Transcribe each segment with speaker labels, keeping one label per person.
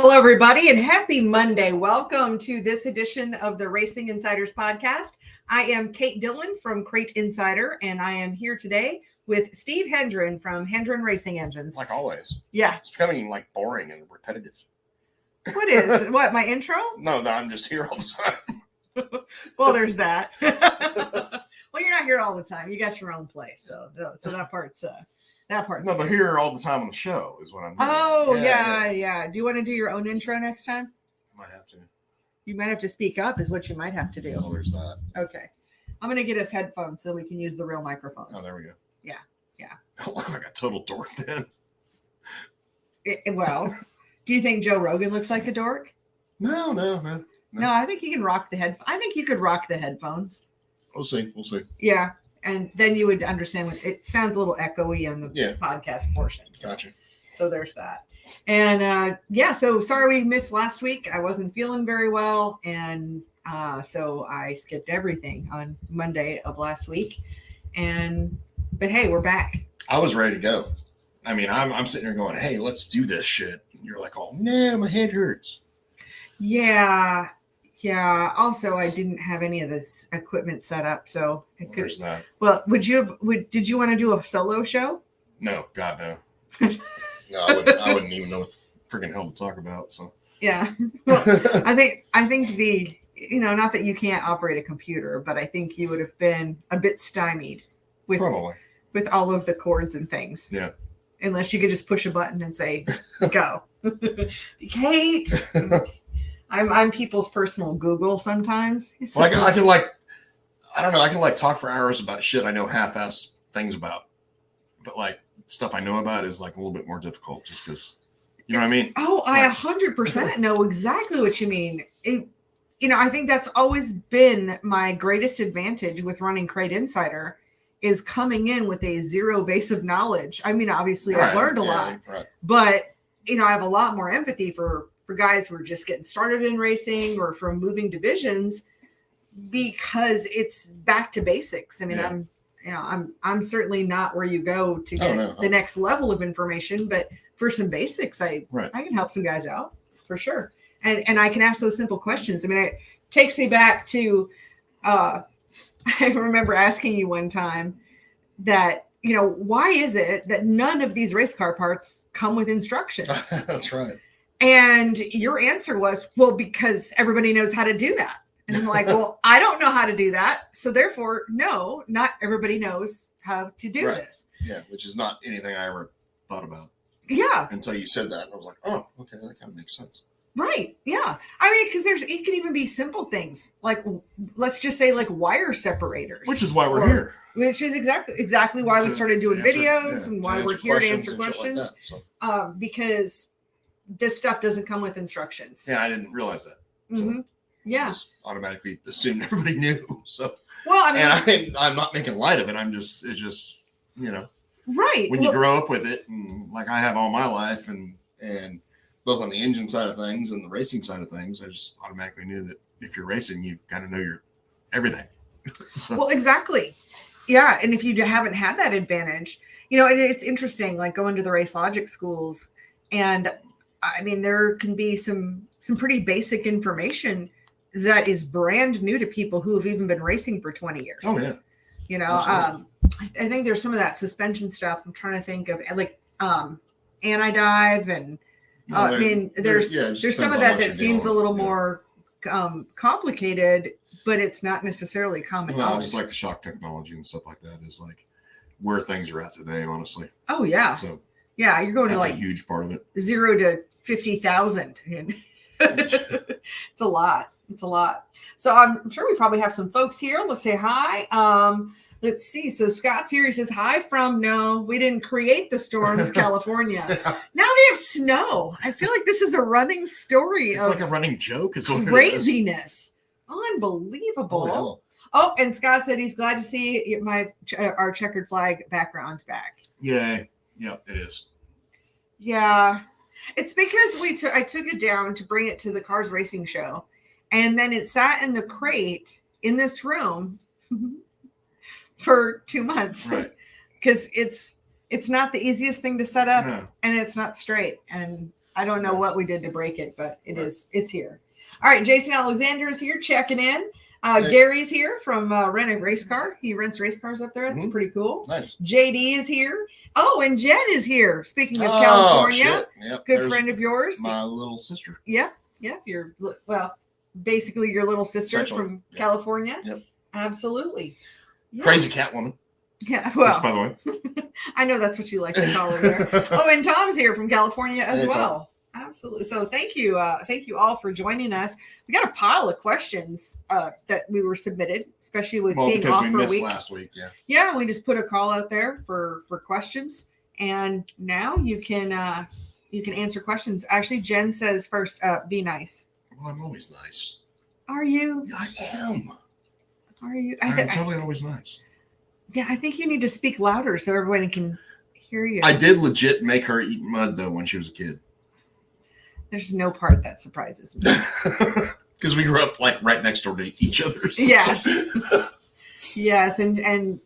Speaker 1: Hello, everybody, and happy Monday. Welcome to this edition of the Racing Insiders podcast. I am Kate Dillon from Crate Insider, and I am here today with Steve Hendren from Hendren Racing Engines.
Speaker 2: Like always.
Speaker 1: Yeah.
Speaker 2: It's becoming like boring and repetitive.
Speaker 1: What is? What, my intro?
Speaker 2: No, that I'm just here all the time.
Speaker 1: Well, there's that. Well, you're not here all the time. You got your own place, so that part's
Speaker 2: No, but here all the time on the show is what I'm doing.
Speaker 1: Oh, yeah. Do you want to do your own intro next time?
Speaker 2: Might have to.
Speaker 1: You might have to speak up is what you might have to do.
Speaker 2: Oh, there's that.
Speaker 1: Okay. I'm going to get us headphones so we can use the real microphones.
Speaker 2: Oh, there we go.
Speaker 1: Yeah.
Speaker 2: I look like a total dork then.
Speaker 1: Well, do you think Joe Rogan looks like a dork?
Speaker 2: No.
Speaker 1: No, I think he can rock the I think you could rock the headphones.
Speaker 2: We'll see.
Speaker 1: Yeah. And then you would understand it sounds a little echoey on the podcast portion.
Speaker 2: Gotcha.
Speaker 1: So there's that. And so sorry we missed last week. I wasn't feeling very well. And so I skipped everything on Monday of last week. But hey, we're back.
Speaker 2: I was ready to go. I mean, I'm sitting here going, hey, let's do this shit. And you're like, oh, no, my head hurts.
Speaker 1: Yeah. Also, I didn't have any of this equipment set up, so it could.
Speaker 2: There's that.
Speaker 1: Well, did you want to do a solo show?
Speaker 2: No, God, no. No, I wouldn't even know what the freaking hell to talk about. So
Speaker 1: yeah, well, I think not that you can't operate a computer, but I think you would have been a bit stymied with all of the cords and things.
Speaker 2: Yeah.
Speaker 1: Unless you could just push a button and say, "Go, Kate." I'm people's personal Google sometimes.
Speaker 2: Well, I can talk for hours about shit I know half-ass things about, but like stuff I know about is like a little bit more difficult just because, you know what I mean?
Speaker 1: Oh, I 100% know exactly what you mean. I think that's always been my greatest advantage with running Crate Insider is coming in with a zero base of knowledge. I mean, obviously I've learned a lot, but I have a lot more empathy for guys who are just getting started in racing or from moving divisions because it's back to basics. I mean, I'm certainly not where you go to get the next level of information, but for some basics, I can help some guys out for sure. And I can ask those simple questions. I mean, it takes me back to, I remember asking you one time that, why is it that none of these race car parts come with instructions?
Speaker 2: That's right.
Speaker 1: And your answer was, well, because everybody knows how to do that. And I'm like, well, I don't know how to do that. So therefore, no, not everybody knows how to do this.
Speaker 2: Yeah, which is not anything I ever thought about.
Speaker 1: Yeah.
Speaker 2: Until you said that. And I was like, oh, okay, that kind of makes sense.
Speaker 1: Right. Yeah. I mean, because it can even be simple things like, let's just say like wire separators.
Speaker 2: Which is why we're here.
Speaker 1: Which is exactly why we started doing videos and why we're here to answer questions. Because this stuff doesn't come with instructions.
Speaker 2: Yeah, I didn't realize that. So
Speaker 1: I
Speaker 2: just automatically assumed everybody knew. So
Speaker 1: well, I mean,
Speaker 2: and I'm not making light of it. It's just
Speaker 1: right.
Speaker 2: When you grow up with it, and like I have all my life, and both on the engine side of things and the racing side of things, I just automatically knew that if you're racing, you kind of know your everything. So.
Speaker 1: Well, exactly. Yeah, and if you haven't had that advantage, and it's interesting, like going to the race logic schools, and I mean, there can be some pretty basic information that is brand new to people who have even been racing for 20 years.
Speaker 2: Oh, yeah.
Speaker 1: I think there's some of that suspension stuff. I'm trying to think of like anti-dive and I mean, there's some of that seems a little more complicated, but it's not necessarily common knowledge.
Speaker 2: Just like the shock technology and stuff like that is like where things are at today, honestly.
Speaker 1: Oh, yeah.
Speaker 2: So
Speaker 1: yeah, you're going to like
Speaker 2: a huge part of it.
Speaker 1: 0 to 50,000. It's a lot. So I'm sure we probably have some folks here. Let's say hi. Let's see. So Scott's here. He says hi from we didn't create the storms, California. Now they have snow. I feel like this is a running story.
Speaker 2: It's like a running joke. It's
Speaker 1: craziness. Unbelievable. Oh, and Scott said he's glad to see our checkered flag background back.
Speaker 2: Yeah, it is.
Speaker 1: Yeah, it's because I took it down to bring it to the Cars Racing Show, and then it sat in the crate in this room for 2 months.
Speaker 2: Right.
Speaker 1: Because it's not the easiest thing to set up, and it's not straight. And I don't know what we did to break it, but it's here. All right, Jason Alexander is here checking in. Gary's here from Rent a Race Car. He rents race cars up there. That's pretty cool.
Speaker 2: Nice.
Speaker 1: JD is here. Oh, and Jen is here. Speaking of California,
Speaker 2: yep.
Speaker 1: Good friend of yours.
Speaker 2: My little sister.
Speaker 1: Yeah. Basically your little sister from California.
Speaker 2: Yep.
Speaker 1: Absolutely. Yeah.
Speaker 2: Crazy cat woman.
Speaker 1: Yeah. Well,
Speaker 2: just by the way.
Speaker 1: I know that's what you like to call her there. Oh, and Tom's here from California as well. Tom. Absolutely. So thank you all for joining us. We got a pile of questions that we were submitted, especially with being off for a week.
Speaker 2: Last week.
Speaker 1: Yeah, we just put a call out there for questions, and now you can answer questions. Actually, Jen says first, be nice.
Speaker 2: Well, I'm always nice.
Speaker 1: Are you?
Speaker 2: I am.
Speaker 1: Are you?
Speaker 2: I'm totally always nice.
Speaker 1: Yeah, I think you need to speak louder so everyone can hear you.
Speaker 2: I did legit make her eat mud though when she was a kid. There's
Speaker 1: no part that surprises me.
Speaker 2: Because we grew up like right next door to each other. So.
Speaker 1: Yes. Yes, and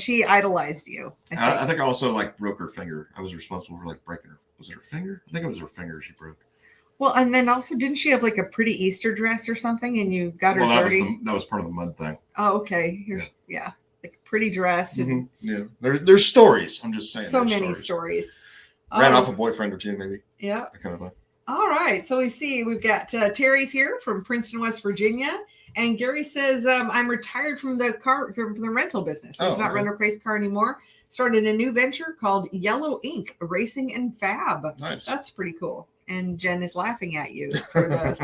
Speaker 1: she idolized you.
Speaker 2: I think I also like broke her finger. I was responsible for like breaking her. Was it her finger? I think it was her finger she broke.
Speaker 1: Well, and then also, didn't she have like a pretty Easter dress or something, and you got her dirty?
Speaker 2: That was part of the mud thing.
Speaker 1: Oh, okay. Yeah. Like a pretty dress. And
Speaker 2: Yeah. There's stories. I'm just saying.
Speaker 1: So many stories.
Speaker 2: Ran off a boyfriend or two, maybe.
Speaker 1: Yeah.
Speaker 2: That kind of thing.
Speaker 1: All right. So we've got Terry's here from Princeton, West Virginia. And Gary says, I'm retired from the rental business. He's not renting a race car anymore. Started a new venture called Yellow Ink Racing and Fab.
Speaker 2: Nice.
Speaker 1: That's pretty cool. And Jen is laughing at you for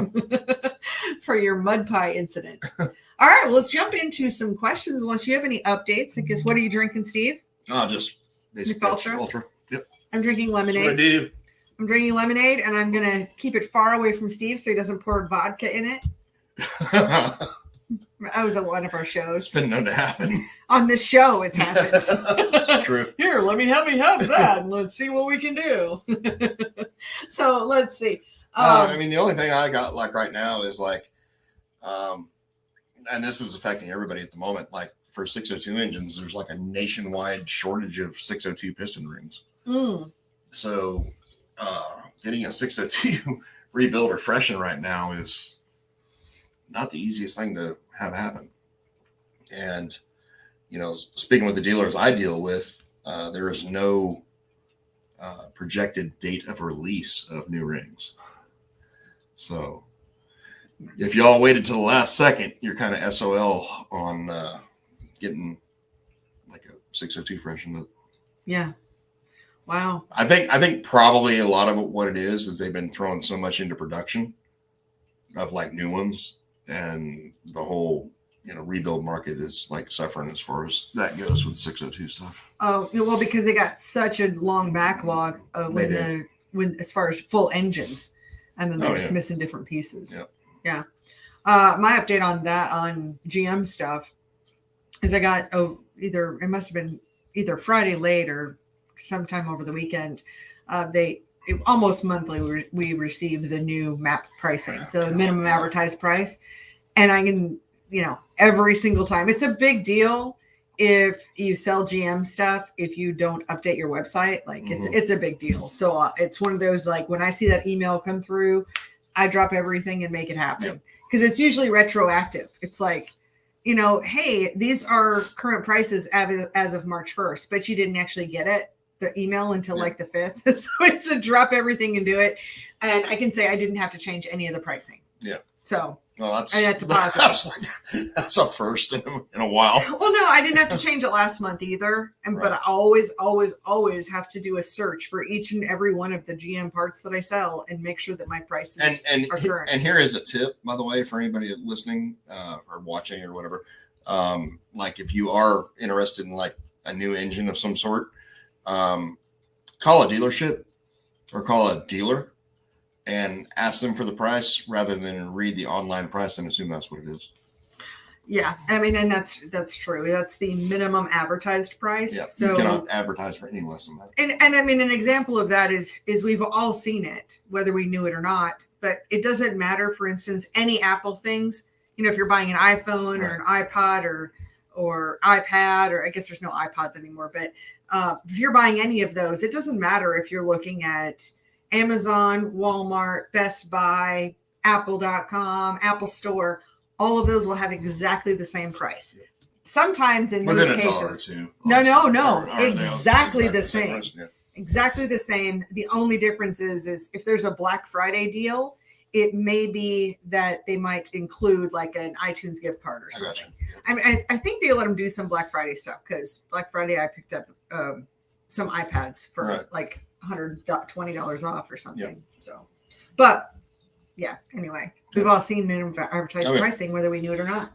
Speaker 1: for your mud pie incident. All right. Well, let's jump into some questions. Unless you have any updates. I guess, what are you drinking, Steve?
Speaker 2: Just basic Ultra. Yep.
Speaker 1: I'm drinking lemonade.
Speaker 2: That's what I do.
Speaker 1: I'm drinking lemonade, and I'm going to keep it far away from Steve so he doesn't pour vodka in it. That was at one of our shows.
Speaker 2: It's been known to happen.
Speaker 1: On this show, it's happened.
Speaker 2: True.
Speaker 1: Here, let me have that, and let's see what we can do. So let's see.
Speaker 2: I mean, the only thing I got like right now is like, and this is affecting everybody at the moment. Like for 602 engines, there's like a nationwide shortage of 602 piston rings. So getting a 602 rebuild or freshen right now is not the easiest thing to have happen. And, speaking with the dealers I deal with, there is no projected date of release of new rings. So if y'all waited till the last second, you're kind of SOL on getting like a 602 freshen.
Speaker 1: Yeah. Wow.
Speaker 2: I think probably a lot of what it is they've been throwing so much into production of like new ones, and the whole rebuild market is like suffering as far as that goes with 602 stuff. Oh,
Speaker 1: well, because they got such a long backlog of when as far as full engines, and then they're just missing different pieces.
Speaker 2: Yep.
Speaker 1: Yeah. My update on that on GM stuff is I got it must have been either Friday late or sometime over the weekend. Almost monthly we receive the new MAP pricing, so minimum advertised price, and I can every single time it's a big deal if you sell GM stuff. If you don't update your website, like it's a big deal. So it's one of those, like when I see that email come through, I drop everything and make it happen, because it's usually retroactive. It's like, hey, these are current prices as of March 1st, but you didn't actually get the email until like the 5th. So it's a drop everything and do it. And I can say I didn't have to change any of the pricing.
Speaker 2: Yeah.
Speaker 1: So
Speaker 2: well, that's
Speaker 1: a positive.
Speaker 2: That's a first in a while.
Speaker 1: Well, no, I didn't have to change it last month either. But I always have to do a search for each and every one of the GM parts that I sell and make sure that my prices are current.
Speaker 2: And here is a tip, by the way, for anybody listening or watching or whatever. Like if you are interested in like a new engine of some sort, call a dealership or call a dealer and ask them for the price rather than read the online price and assume that's what it is.
Speaker 1: Yeah. I mean, and that's true. That's the minimum advertised price.
Speaker 2: Yeah,
Speaker 1: so
Speaker 2: you cannot advertise for any less than that.
Speaker 1: And I mean, an example of that is we've all seen it, whether we knew it or not, but it doesn't matter. For instance, any Apple things, if you're buying an iPhone or an iPod or iPad, or I guess there's no iPods anymore, but if you're buying any of those, it doesn't matter if you're looking at Amazon, Walmart, Best Buy, Apple.com, Apple Store, all of those will have exactly the same price. Sometimes in those cases, no, exactly the same. Exactly the same. The only difference is if there's a Black Friday deal, it may be that they might include like an iTunes gift card or something. I mean, I think they let them do some Black Friday stuff, because Black Friday I picked up some iPads for like $120 off or something.
Speaker 2: Yep.
Speaker 1: So, but yeah, anyway, we've all seen minimum advertised pricing, whether we knew it or not.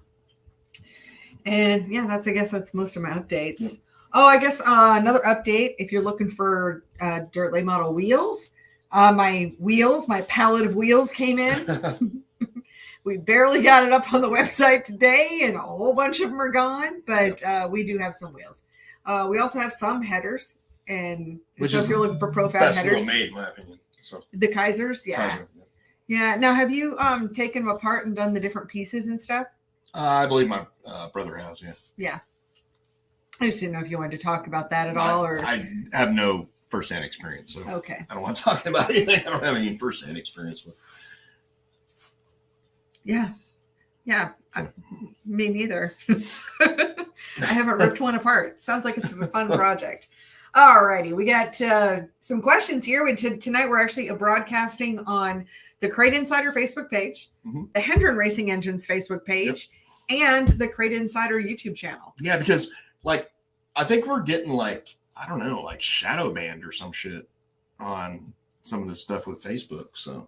Speaker 1: And yeah, I guess that's most of my updates. Yep. Oh, I guess another update, if you're looking for dirt late model wheels, my pallet of wheels came in. We barely got it up on the website today, and a whole bunch of them are gone, but we do have some wheels. We also have some headers, and so if you're looking for profile
Speaker 2: best
Speaker 1: headers,
Speaker 2: wheel made, in my opinion. So
Speaker 1: the Kaisers, yeah. Now, have you taken them apart and done the different pieces and stuff?
Speaker 2: I believe my brother has.
Speaker 1: Yeah. I just didn't know if you wanted to talk about that at all, or
Speaker 2: I have no firsthand experience, so
Speaker 1: okay.
Speaker 2: I don't want to talk about anything I don't have any firsthand experience with.
Speaker 1: Yeah. Me neither. I haven't ripped one apart. Sounds like it's a fun project. All righty, we got some questions here. Tonight we're actually broadcasting on the Crate Insider Facebook page, the Hendren Racing Engines Facebook page, and the Crate Insider YouTube channel. Yeah,
Speaker 2: because I think we're getting like shadow banned or some shit on some of this stuff with Facebook. So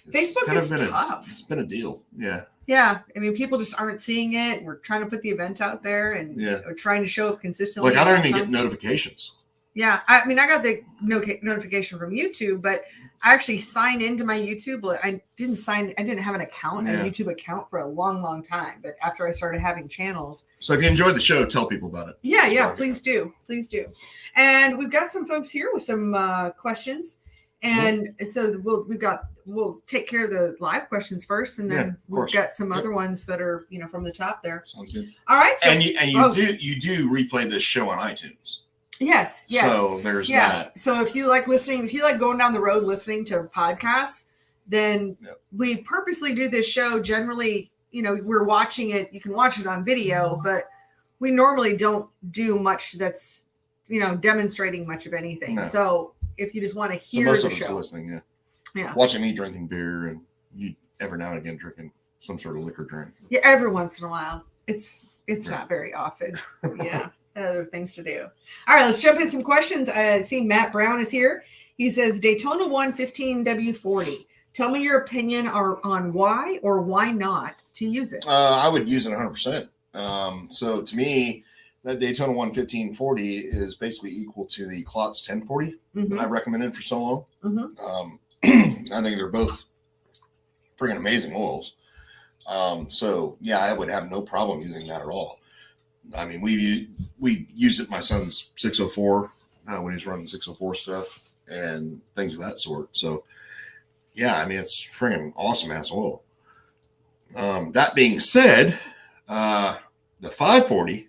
Speaker 1: Facebook is tough.
Speaker 2: It's been a deal. Yeah.
Speaker 1: Yeah. I mean, people just aren't seeing it. We're trying to put the event out there, and we're trying to show up consistently.
Speaker 2: Like, I don't even get notifications.
Speaker 1: Yeah. I mean, I got the notification from YouTube, but I actually signed into my YouTube. I didn't have an account, a YouTube account for a long, long time. But after I started having channels.
Speaker 2: So if you enjoyed the show, tell people about it.
Speaker 1: Yeah. Please do. And we've got some folks here with some questions. And so we'll take care of the live questions first, and then we've got some other ones that are from the top there.
Speaker 2: Sounds good.
Speaker 1: All right. So,
Speaker 2: and you do replay this show on iTunes.
Speaker 1: Yes.
Speaker 2: So there's that.
Speaker 1: So if you like going down the road listening to podcasts, then we purposely do this show. Generally, we're watching it. You can watch it on video, but we normally don't do much that's demonstrating much of anything. No. So if you just want to hear
Speaker 2: most
Speaker 1: the
Speaker 2: of
Speaker 1: show,
Speaker 2: us listening, watching me drinking beer, and you every now and again drinking some sort of liquor drink.
Speaker 1: Yeah, every once in a while. It's not very often. Yeah, other things to do. All right, let's jump in some questions. I see Matt Brown is here. He says Daytona 115 W40. Tell me your opinion on why or why not to use it.
Speaker 2: I would use it 100%. So to me, that Daytona 115/40 is basically equal to the Klotz 1040 that I recommended for so long. I think they're both freaking amazing oils. So yeah, I would have no problem using that at all. I mean, we use it my son's 604 when he's running 604 stuff and things of that sort. So yeah, I mean, it's freaking awesome ass oil. That being said, the 540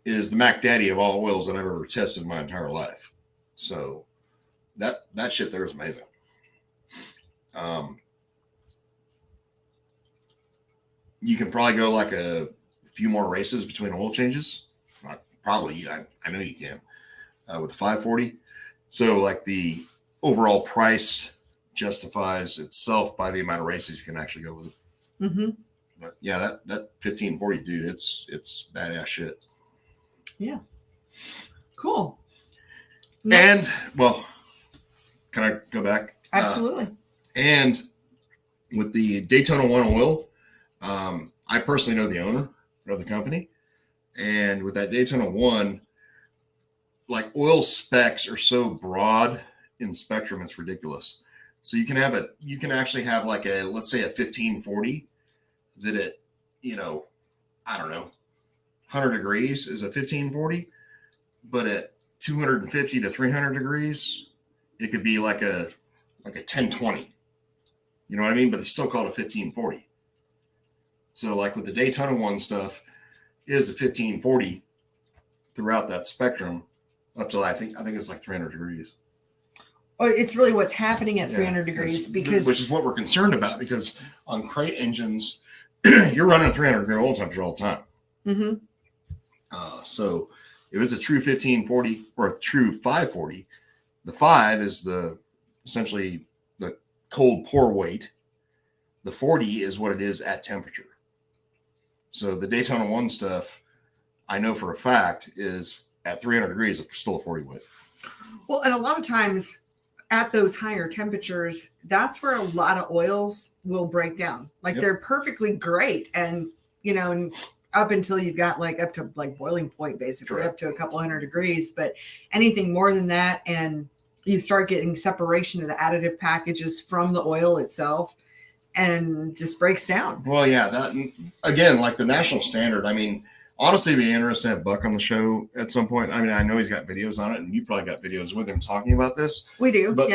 Speaker 2: is the Mac Daddy of all oils that I've ever tested in my entire life. So that shit there is amazing. You can probably go like a few more races between oil changes. Probably, I know you can with the 540. So like the overall price justifies itself by the amount of races you can actually go with it. But yeah, that 1540, dude, it's badass shit.
Speaker 1: Yeah. Cool.
Speaker 2: And well, can I go back?
Speaker 1: Absolutely.
Speaker 2: And with the Daytona 1 oil, I personally know the owner of the company. And with that Daytona 1, like, oil specs are so broad in spectrum, it's ridiculous. So you can actually have like let's say a 1540 that at, I don't know, 100 degrees is a 1540, but at 250 to 300 degrees, it could be like a 1020. You know what I mean? But it's still called a 1540. So like with the Daytona 1 stuff is a 1540 throughout that spectrum up to I think it's like 300 degrees.
Speaker 1: it's really what's happening at 300 degrees, because
Speaker 2: which is what we're concerned about, because on crate engines, you're running 300 degree oil temperature all the time. So if it's a true 1540 or a true 540, the 5 is essentially the cold pour weight. The 40 is what it is at temperature. So the Daytona 1 stuff, I know for a fact, is at 300 degrees, it's still a 40 weight.
Speaker 1: Well, and a lot of times at those higher temperatures, that's where a lot of oils will break down. Like they're perfectly great. And, and up until you've got like up to like boiling point, basically up to a couple hundred degrees, but anything more than that, and you start getting separation of the additive packages from the oil itself, and just breaks down.
Speaker 2: Well, yeah, that again, like the national standard. I mean, honestly, it'd be interesting to have Buck on the show at some point. I mean, I know he's got videos on it, and you probably got videos with him talking about this.
Speaker 1: We do,
Speaker 2: but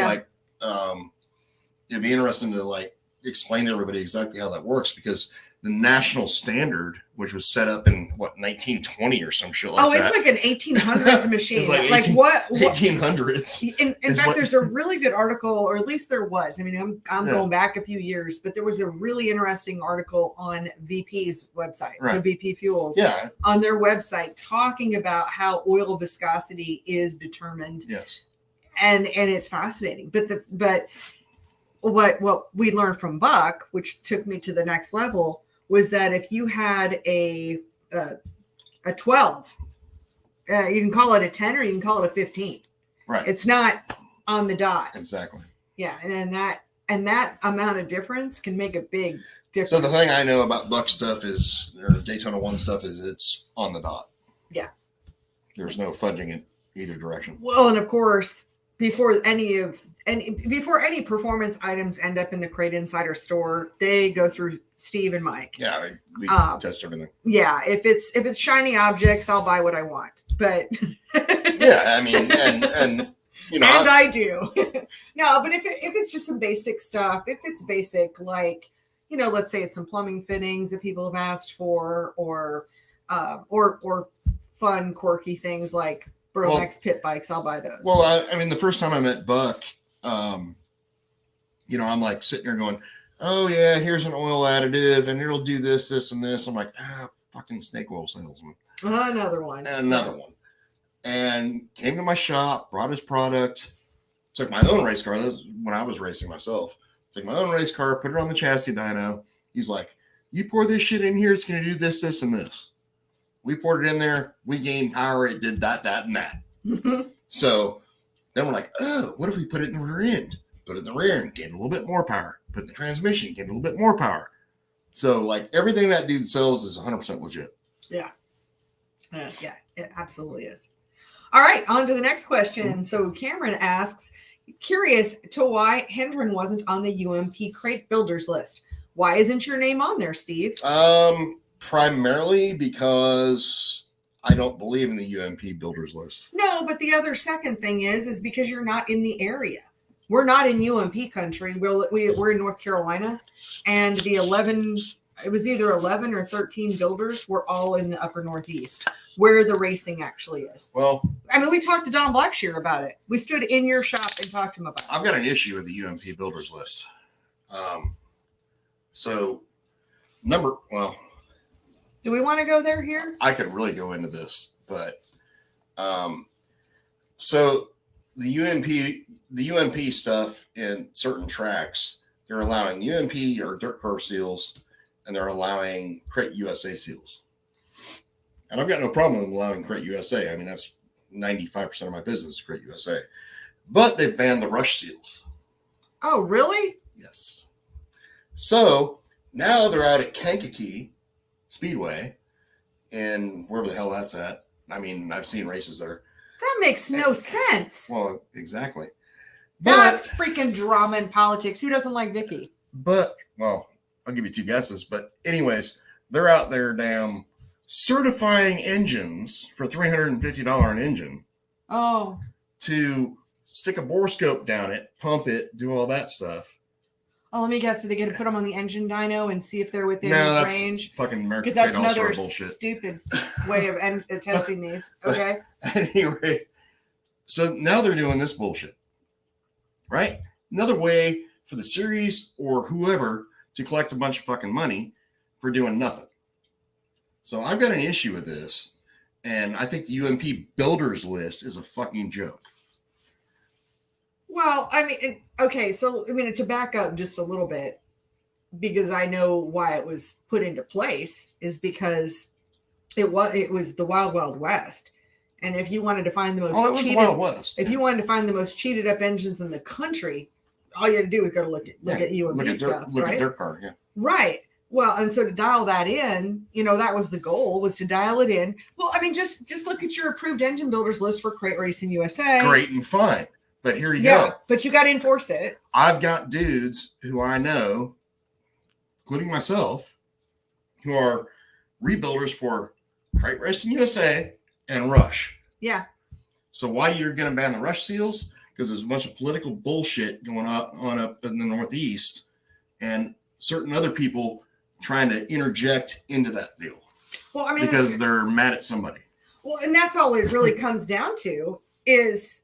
Speaker 2: it'd be interesting to like explain to everybody exactly how that works, because the national standard, which was set up in 1920 or some shit like that.
Speaker 1: Oh, it's like an 1800s machine.
Speaker 2: It's like
Speaker 1: what
Speaker 2: 1800s.
Speaker 1: In fact, there's a really good article, or at least there was. I mean, I'm going back a few years, but there was a really interesting article on VP's website, so VP Fuels, on their website, talking about how oil viscosity is determined.
Speaker 2: Yes,
Speaker 1: and it's fascinating. But what we learned from Buck, which took me to the next level, was that if you had a 12, you can call it a 10 or you can call it a 15.
Speaker 2: Right.
Speaker 1: It's not on the dot.
Speaker 2: Exactly.
Speaker 1: Yeah. And that amount of difference can make a big difference.
Speaker 2: So the thing I know about Buck stuff or Daytona 1 stuff, is it's on the dot.
Speaker 1: Yeah.
Speaker 2: There's no fudging in either direction.
Speaker 1: Well, and of course, before any performance items end up in the Crate Insider store, they go through Steve and Mike.
Speaker 2: Yeah, we test everything.
Speaker 1: Yeah, if it's shiny objects, I'll buy what I want. But
Speaker 2: yeah, I mean, and and
Speaker 1: I do. No, but if it's just some basic stuff, if it's basic, like let's say it's some plumbing fittings that people have asked for, or fun quirky things like Bromex pit bikes, I'll buy those.
Speaker 2: Well, I mean, the first time I met Buck, I'm like sitting there going, oh yeah, here's an oil additive and it'll do this, this, and this. I'm like, fucking snake oil salesman.
Speaker 1: Another one.
Speaker 2: And came to my shop, brought his product, took my own race car. This was when I was racing myself. Took my own race car, put it on the chassis dyno. He's like, you pour this shit in here, it's going to do this, this, and this. We poured it in there. We gained power. It did that, and that. So then we're like, oh, what if we put it in the rear end? Put it in the rear end, gain a little bit more power. Put it in the transmission, gain a little bit more power. So like everything that dude sells is 100% legit.
Speaker 1: Yeah. Yeah, it absolutely is. All right, on to the next question. So Cameron asks, curious to why Hendren wasn't on the UMP crate builders list. Why isn't your name on there, Steve?
Speaker 2: Primarily because I don't believe in the UMP builders list.
Speaker 1: No, but the other second thing is because you're not in the area. We're not in UMP country. We're in North Carolina, and the 11, it was either 11 or 13 builders were all in the upper Northeast, where the racing actually is.
Speaker 2: Well,
Speaker 1: I mean, we talked to Don Blackshear about it. We stood in your shop and talked to him about it.
Speaker 2: I've got an issue with the UMP builders list.
Speaker 1: Do we want to go there here?
Speaker 2: I could really go into this, but so the UMP stuff in certain tracks, they're allowing UMP or dirt car seals, and they're allowing Crate USA seals. And I've got no problem with allowing Crate USA. I mean, that's 95% of my business, Crate USA. But they've banned the rush seals.
Speaker 1: Oh, really?
Speaker 2: Yes. So now they're out at Kankakee Speedway, and wherever the hell that's at. I mean, I've seen races there.
Speaker 1: That makes no sense.
Speaker 2: Well, exactly.
Speaker 1: That's freaking drama in politics. Who doesn't like Vicky?
Speaker 2: But, well, I'll give you two guesses. But anyways, they're out there damn certifying engines for $350 an engine.
Speaker 1: Oh.
Speaker 2: To stick a bore scope down it, pump it, do all that stuff.
Speaker 1: Oh, let me guess. Did they get to put them on the engine dyno and see if they're within range?
Speaker 2: Fucking American.
Speaker 1: Because that's another stupid way of testing these. Okay.
Speaker 2: Anyway, so now they're doing this bullshit. right? Another way for the series or whoever to collect a bunch of fucking money for doing nothing. So I've got an issue with this, and I think the UMP builders list is a fucking joke.
Speaker 1: Well, I mean, okay, so I mean, to back up just a little bit, because I know why it was put into place, is because it was the Wild Wild West, and if you wanted to find the most cheated,
Speaker 2: Wild West.
Speaker 1: If you wanted to find the most cheated up engines in the country, all you had to do was go to look at UMP stuff,
Speaker 2: look
Speaker 1: right?
Speaker 2: at dirt car, yeah.
Speaker 1: Right. Well, and so to dial that in, that was the goal, was to dial it in. Well, I mean, just look at your approved engine builders list for Crate Racing USA.
Speaker 2: Great and fine. But here you go.
Speaker 1: But you got to enforce it.
Speaker 2: I've got dudes who I know, including myself, who are rebuilders for Crate Racing USA and Rush.
Speaker 1: Yeah.
Speaker 2: So why you're going to ban the Rush seals? Because there's a bunch of political bullshit going on up in the Northeast, and certain other people trying to interject into that deal.
Speaker 1: Well, I mean,
Speaker 2: because they're mad at somebody.
Speaker 1: Well, and that's all it really comes down to is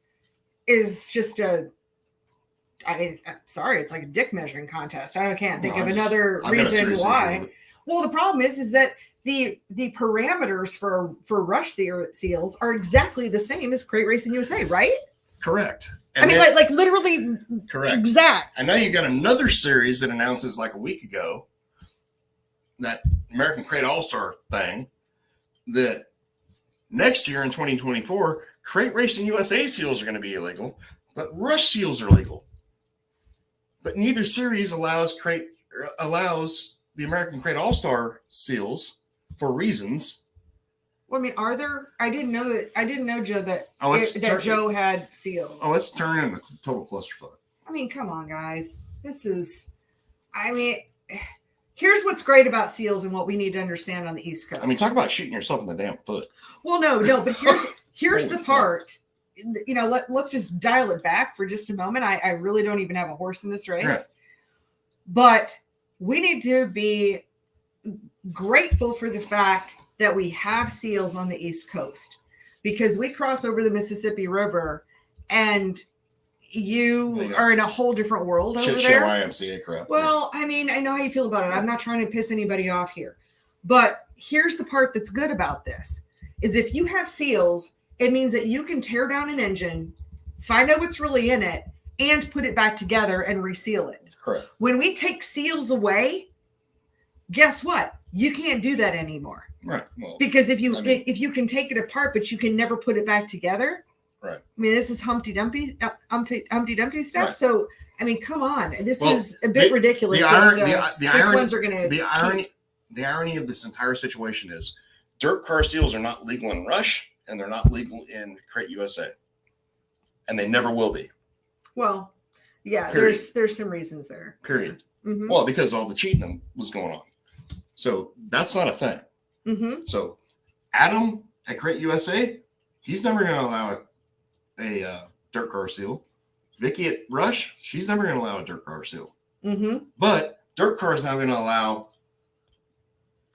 Speaker 1: just sorry, it's like a dick measuring contest. I can't think of another reason why. Well, the problem is that the parameters for Rush seals are exactly the same as Crate Racing USA, right?
Speaker 2: Correct.
Speaker 1: And I mean, like literally
Speaker 2: correct.
Speaker 1: Exact.
Speaker 2: And now you got another series that announces like a week ago, that American Crate All-Star thing, that next year in 2024, Crate Racing USA seals are going to be illegal, but Rush seals are legal. But neither series allows the American Crate All-Star seals for reasons.
Speaker 1: Well, I mean, are there? I didn't know, Joe, that Joe had seals.
Speaker 2: Oh, let's turn into a total clusterfuck.
Speaker 1: I mean, come on, guys. Here's what's great about seals and what we need to understand on the East Coast.
Speaker 2: I mean, talk about shooting yourself in the damn foot.
Speaker 1: Well, no, but here's the part. Let's just dial it back for just a moment. I really don't even have a horse in this race. Right. But we need to be grateful for the fact that we have seals on the East Coast, because we cross over the Mississippi River and you are in a whole different world over there.
Speaker 2: Shit show IMCA crap.
Speaker 1: Well, I mean, I know how you feel about it. I'm not trying to piss anybody off here. But here's the part that's good about this, is if you have seals, it means that you can tear down an engine, find out what's really in it, and put it back together and reseal it.
Speaker 2: Correct.
Speaker 1: When we take seals away, guess what? You can't do that anymore.
Speaker 2: Right. Well,
Speaker 1: because if you can take it apart, but you can never put it back together.
Speaker 2: Right.
Speaker 1: I mean, this is Humpty Dumpty stuff. Right. So, I mean, come on. This is a bit ridiculous. The
Speaker 2: irony of this entire situation is dirt car seals are not legal in Rush, and they're not legal in Crate USA, and they never will be.
Speaker 1: Well, yeah,
Speaker 2: Period.
Speaker 1: there's some reasons there.
Speaker 2: Period.
Speaker 1: Mm-hmm.
Speaker 2: Well, because all the cheating was going on. So that's not a thing.
Speaker 1: Mm-hmm.
Speaker 2: So Adam at Crate USA, he's never going to allow a dirt car seal. Vicky at Rush, she's never going to allow a dirt car seal.
Speaker 1: Mm-hmm.
Speaker 2: But dirt car is now going to allow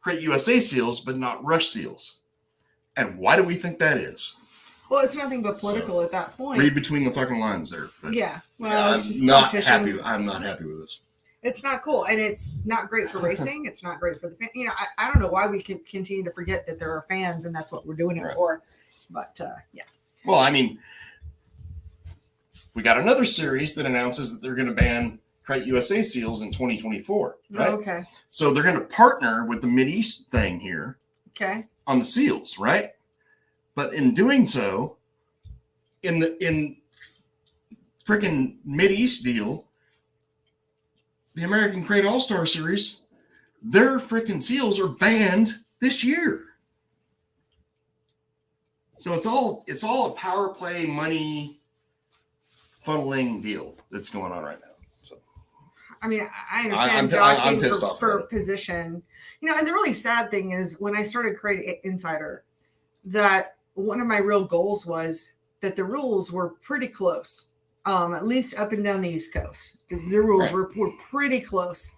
Speaker 2: Crate USA seals, but not Rush seals. And why do we think that is?
Speaker 1: Well, it's nothing but political at that point.
Speaker 2: Read between the fucking lines there. But
Speaker 1: yeah. Well,
Speaker 2: I'm not happy with this.
Speaker 1: It's not cool, and it's not great for racing. It's not great for the fan. I don't know why we can continue to forget that there are fans, and that's what we're doing it for. But yeah.
Speaker 2: Well, I mean, we got another series that announces that they're going to ban Crate USA seals in 2024. Right?
Speaker 1: Oh, okay.
Speaker 2: So they're going to partner with the Mideast thing here.
Speaker 1: Okay.
Speaker 2: On the seals, right? But in doing so, in freaking Mideast deal, the American Crate All-Star Series, their freaking seals are banned this year. So it's all a power play money funneling deal that's going on right now. So
Speaker 1: I mean, I understand
Speaker 2: I'm pissed off
Speaker 1: for position. And the really sad thing is when I started CrateInsider, that one of my real goals was that the rules were pretty close. At least up and down the East Coast. The rules were pretty close,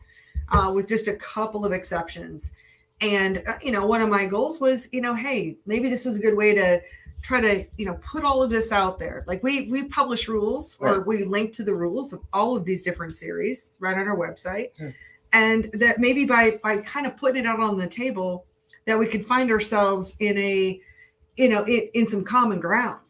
Speaker 1: with just a couple of exceptions. And, one of my goals was, hey, maybe this is a good way try to, put all of this out there. Like we publish rules, or we link to the rules of all of these different series right on our website. And that maybe by kind of putting it out on the table, that we could find ourselves in in some common ground.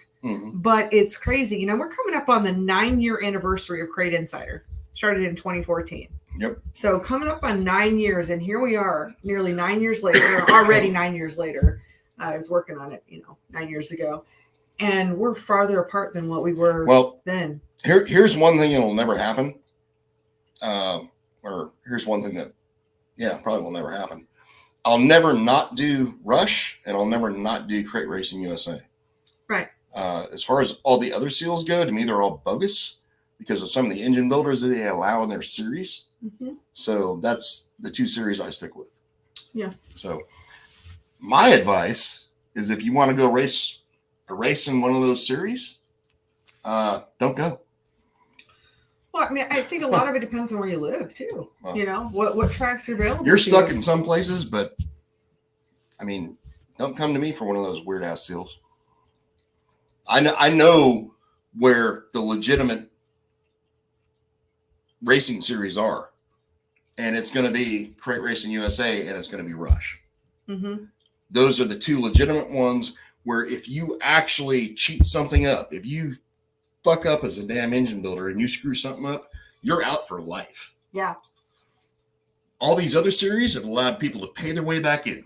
Speaker 1: But it's crazy. We're coming up on the 9-year anniversary of Crate Insider. Started in 2014.
Speaker 2: Yep.
Speaker 1: So coming up on 9 years, and here we are nearly 9 years later, already 9 years later. I was working on it, 9 years ago, and we're farther apart than what we were then.
Speaker 2: Here's one thing that'll never happen. Or here's one thing that, probably will never happen. I'll never not do Rush, and I'll never not do Crate Racing USA.
Speaker 1: Right.
Speaker 2: As far as all the other seals go, to me, they're all bogus because of some of the engine builders that they allow in their series. So that's the 2 series I stick with.
Speaker 1: Yeah.
Speaker 2: So my advice is, if you want to go race in one of those series, don't go.
Speaker 1: Well, I mean, I think a lot of it depends on where you live too. What tracks are available.
Speaker 2: You're stuck in some places, but I mean, don't come to me for one of those weird ass seals. I know where the legitimate racing series are, and it's going to be Crate Racing USA, and it's going to be Rush. Those are the 2 legitimate ones where if you actually cheat something up, if you fuck up as a damn engine builder and you screw something up, you're out for life.
Speaker 1: Yeah.
Speaker 2: All these other series have allowed people to pay their way back in.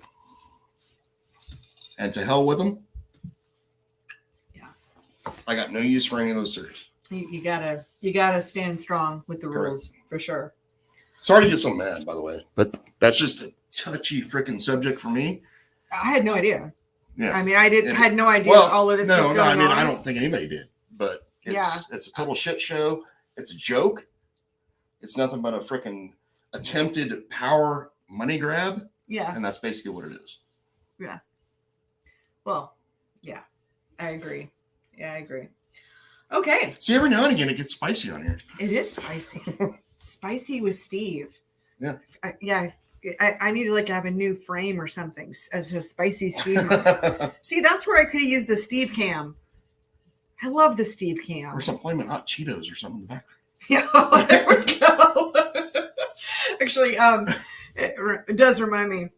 Speaker 2: And to hell with them. Yeah. I got no use for any of those series.
Speaker 1: You gotta stand strong with the rules for sure.
Speaker 2: Sorry to get so mad, by the way, but that's just a touchy freaking subject for me.
Speaker 1: I had no idea.
Speaker 2: Yeah.
Speaker 1: I mean, had no idea all of this was going on.
Speaker 2: I don't think anybody did, but it's a total shit show. It's a joke. It's nothing but a freaking attempted power money grab.
Speaker 1: Yeah.
Speaker 2: And that's basically what it is.
Speaker 1: Yeah. Well, yeah, I agree. Okay.
Speaker 2: See, every now and again, it gets spicy on here.
Speaker 1: It is spicy. Spicy with Steve.
Speaker 2: Yeah.
Speaker 1: I need to have a new frame or something as a spicy Steve. See, that's where I could have used the Steve cam. I love the Steve cam.
Speaker 2: Or some flaming hot Cheetos or something in the background.
Speaker 1: Yeah, there we go. Actually, it does remind me.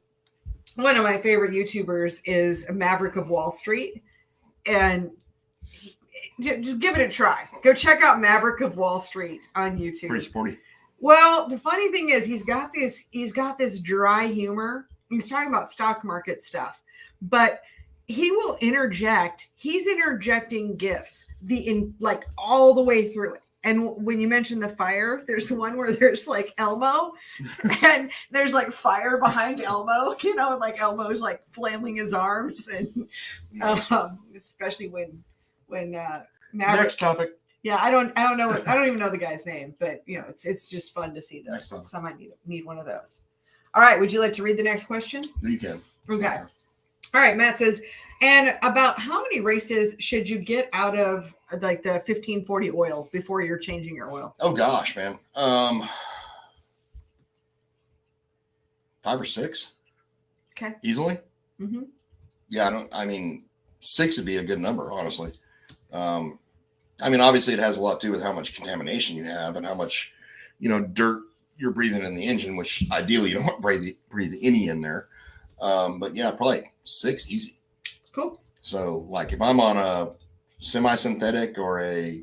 Speaker 1: One of my favorite YouTubers is Maverick of Wall Street, and just give it a try. Go check out Maverick of Wall Street on YouTube.
Speaker 2: Pretty sporty.
Speaker 1: Well, the funny thing is he's got this dry humor. He's talking about stock market stuff, but he will interject. He's interjecting gifts all the way through it. And when you mention the fire, there's one where there's Elmo and there's fire behind Elmo, Elmo's flailing his arms, and especially when Maverick.
Speaker 2: Next topic.
Speaker 1: Yeah, I don't know. I don't even know the guy's name, but it's just fun to see those. So I might need one of those. All right. Would you like to read the next question?
Speaker 2: You can.
Speaker 1: Okay. All right. Matt says, and about how many races should you get out of the 1540 oil before you're changing your oil?
Speaker 2: Oh gosh, man. 5 or 6.
Speaker 1: Okay.
Speaker 2: Easily.
Speaker 1: Mm-hmm.
Speaker 2: Yeah. 6 would be a good number, honestly. Obviously it has a lot to do with how much contamination you have and how much, dirt you're breathing in the engine, which ideally you don't want to breathe any in there. But yeah, probably 6 easy.
Speaker 1: Cool.
Speaker 2: So if I'm on a semi-synthetic or a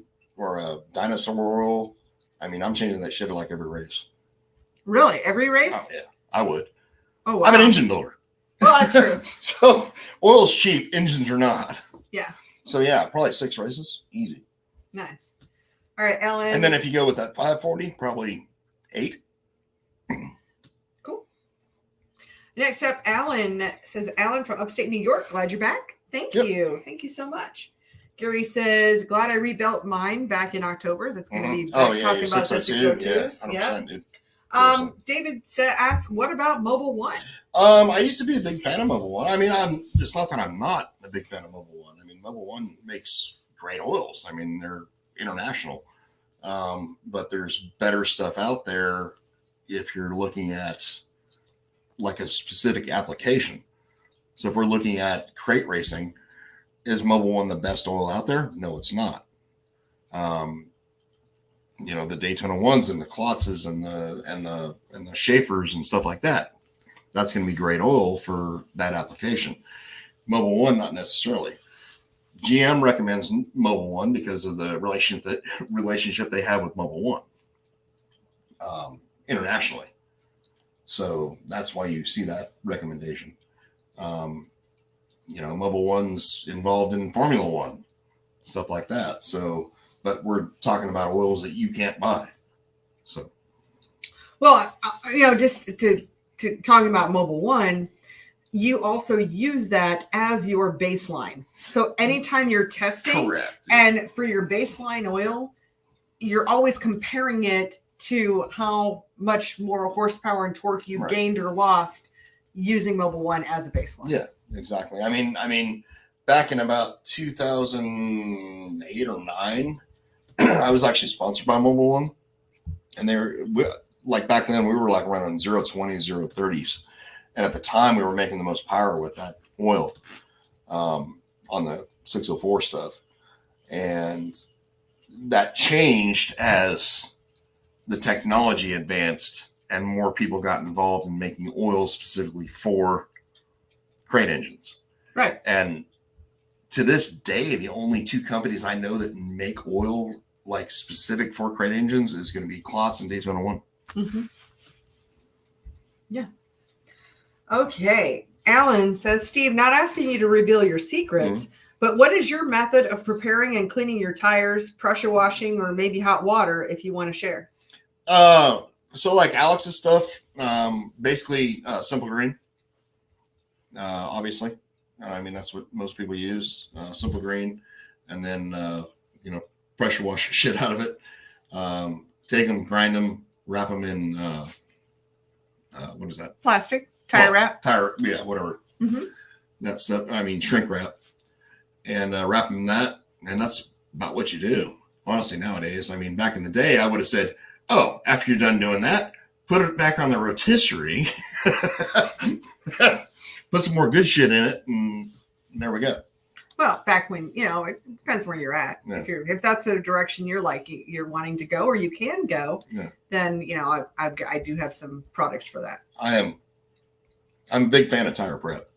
Speaker 2: dinosaur oil, I'm changing that shit every race.
Speaker 1: Really? Every race?
Speaker 2: Oh, yeah, I would.
Speaker 1: Oh, wow.
Speaker 2: I'm an engine builder.
Speaker 1: Well, that's true.
Speaker 2: So oil's cheap, engines are not.
Speaker 1: Yeah.
Speaker 2: So yeah, probably 6 races, easy.
Speaker 1: Nice. All right, Ellen.
Speaker 2: And then if you go with that 540, probably 8.
Speaker 1: Cool. Next up, Alan says, Alan from upstate New York, glad you're back. Thank you. Thank you so much. Gary says, glad I rebuilt mine back in October. That's going to be talking about the 602s.
Speaker 2: Yeah, 100%, dude.
Speaker 1: David asks, what about Mobile One?
Speaker 2: I used to be a big fan of Mobile One. It's not that I'm not a big fan of Mobile One. Mobile One makes great oils. They're international. But there's better stuff out there if you're looking at a specific application. So if we're looking at crate racing, Is Mobil One the best oil out there? No, it's not. The Daytona ones and the Klotzes and the Schaefers and stuff like that. That's going to be great oil for that application. Mobil One, not necessarily. GM recommends Mobil One because of the relationship they have with Mobil One internationally. So that's why you see that recommendation. Mobil One's involved in Formula One, stuff like that. So, but we're talking about oils that you can't buy. So,
Speaker 1: well, just to talking about Mobil One, you also use that as your baseline. So anytime you're testing,
Speaker 2: correct,
Speaker 1: and for your baseline oil, you're always comparing it to how much more horsepower and torque you've gained or lost using Mobil One as a baseline.
Speaker 2: Yeah, exactly. I mean, back in about 2008 or 9, I was actually sponsored by Mobil One, and back then we were like running 0.20s, 0.30s. And at the time, we were making the most power with that oil on the 604 stuff. And that changed as the technology advanced and more people got involved in making oil specifically for crate engines.
Speaker 1: Right.
Speaker 2: And to this day, the only 2 companies I know that make oil like specific for crate engines is going to be Klotz and Daytona One.
Speaker 1: Mm-hmm. Yeah. Okay. Alan says, Steve, not asking you to reveal your secrets, but what is your method of preparing and cleaning your tires, pressure washing, or maybe hot water if you want to share?
Speaker 2: So like Alex's stuff, basically Simple Green, obviously. That's what most people use, Simple Green, and then, pressure wash the shit out of it. Take them, grind them, wrap them in, what is that?
Speaker 1: Plastic. Tire wrap?
Speaker 2: Yeah, whatever.
Speaker 1: Mm-hmm.
Speaker 2: That stuff, shrink wrap. And wrap them in that. And that's about what you do, honestly, nowadays. Back in the day, I would have said, oh, after you're done doing that, put it back on the rotisserie. Put some more good shit in it, and there we go.
Speaker 1: Well, back when, it depends where you're at. Yeah. If that's a direction you're wanting to go, or you can go, then, I do have some products for that.
Speaker 2: I'm a big fan of tire prep.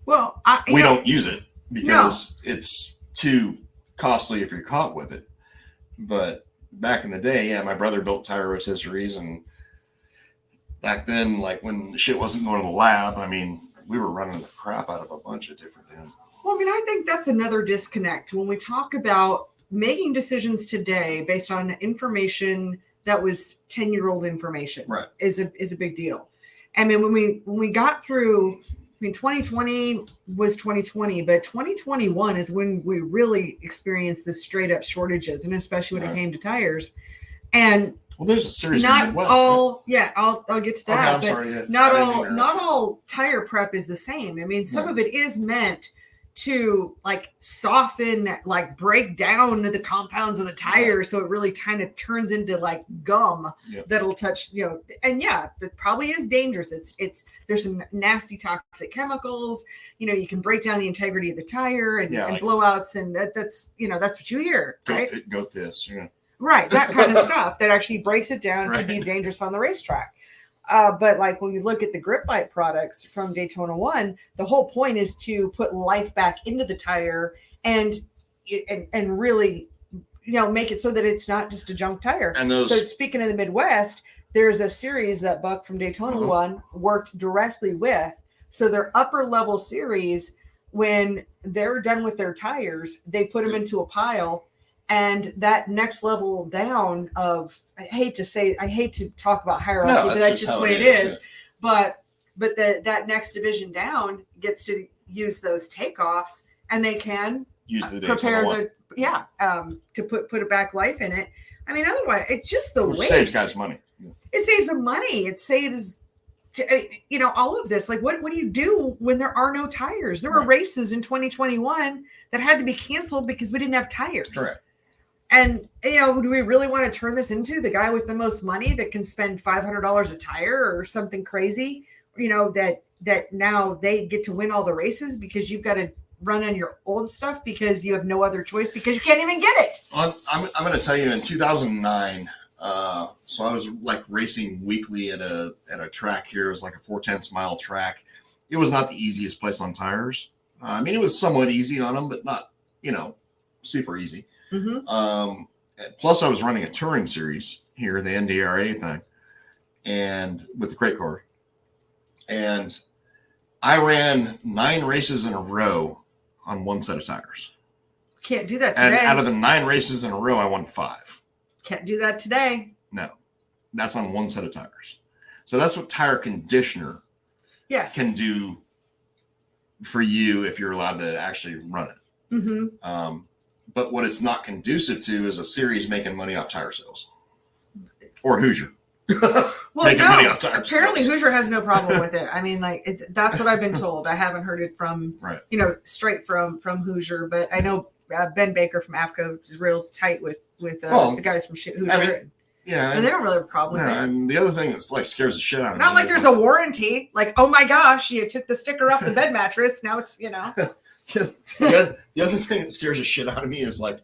Speaker 1: Well,
Speaker 2: we don't use it because it's too costly if you're caught with it. But back in the day, my brother built tire rotisseries, and back then, like when the shit wasn't going to the lab, we were running the crap out of a bunch of different things.
Speaker 1: Well, I think that's another disconnect when we talk about making decisions today based on information that was 10-year-old information.
Speaker 2: Right.
Speaker 1: is a big deal. When we got through, 2020 was 2020, but 2021 is when we really experienced the straight up shortages, and especially when it came to tires. And
Speaker 2: there's a series.
Speaker 1: Not all, right? I'll get to that.
Speaker 2: Okay, I'm sorry. Yeah.
Speaker 1: Not all tire prep is the same. Some of it is meant to soften, break down the compounds of the tire, so it really kind of turns into gum that'll touch, and it probably is dangerous. There's some nasty toxic chemicals, you can break down the integrity of the tire and blowouts, and that's what you hear, right?
Speaker 2: Goat piss,
Speaker 1: right, that kind of stuff that actually breaks it down and can be dangerous on the racetrack. But when you look at the grip light products from Daytona One, the whole point is to put life back into the tire and really, make it so that it's not just a junk tire. And so speaking of the Midwest, there's a series that Buck from Daytona One worked directly with. So their upper level series, when they're done with their tires, they put them into a pile. And that next level down of, I hate to talk about hierarchy, but that's just the way it is. Yeah. But that next division down gets to use those takeoffs, and they can
Speaker 2: use the
Speaker 1: prepare to put a back life in it. Otherwise, it's just the waste.
Speaker 2: Saves guys money. Yeah.
Speaker 1: It saves them money. It saves, all of this. What do you do when there are no tires? There were races in 2021 that had to be canceled because we didn't have tires.
Speaker 2: Correct.
Speaker 1: And, do we really want to turn this into the guy with the most money that can spend $500 a tire or something crazy, that now they get to win all the races because you've got to running your old stuff because you have no other choice because you can't even get it?
Speaker 2: I'm going to tell you, in 2009, so I was like racing weekly at a track here. It was like a 4/10 mile track. It was not the easiest place on tires. I mean, it was somewhat easy on them, but not, super easy.
Speaker 1: Mm-hmm.
Speaker 2: Plus, I was running a touring series here, the NDRA thing, and with the crate car. And I ran 9 races in a row on one set of tires.
Speaker 1: Can't do that today.
Speaker 2: And out of the 9 races in a row, I won 5.
Speaker 1: Can't do that today.
Speaker 2: No, that's on one set of tires. So that's what tire conditioner can do for you if you're allowed to actually run it.
Speaker 1: Mm-hmm.
Speaker 2: But what it's not conducive to is a series making money off tire sales. Or Hoosier.
Speaker 1: Well, no, apparently Hoosier has no problem with it. I mean, like, that's what I've been told. I haven't heard it from, straight from Hoosier, but I know Ben Baker from AFCO is real tight with the guys from Hoosier. I mean, and they don't really have a problem with it.
Speaker 2: And the other thing that's like scares the shit out of me.
Speaker 1: Not like there's a warranty. Like, oh my gosh, you took the sticker off the bed mattress. Now it's,
Speaker 2: The other thing that scares the shit out of me is like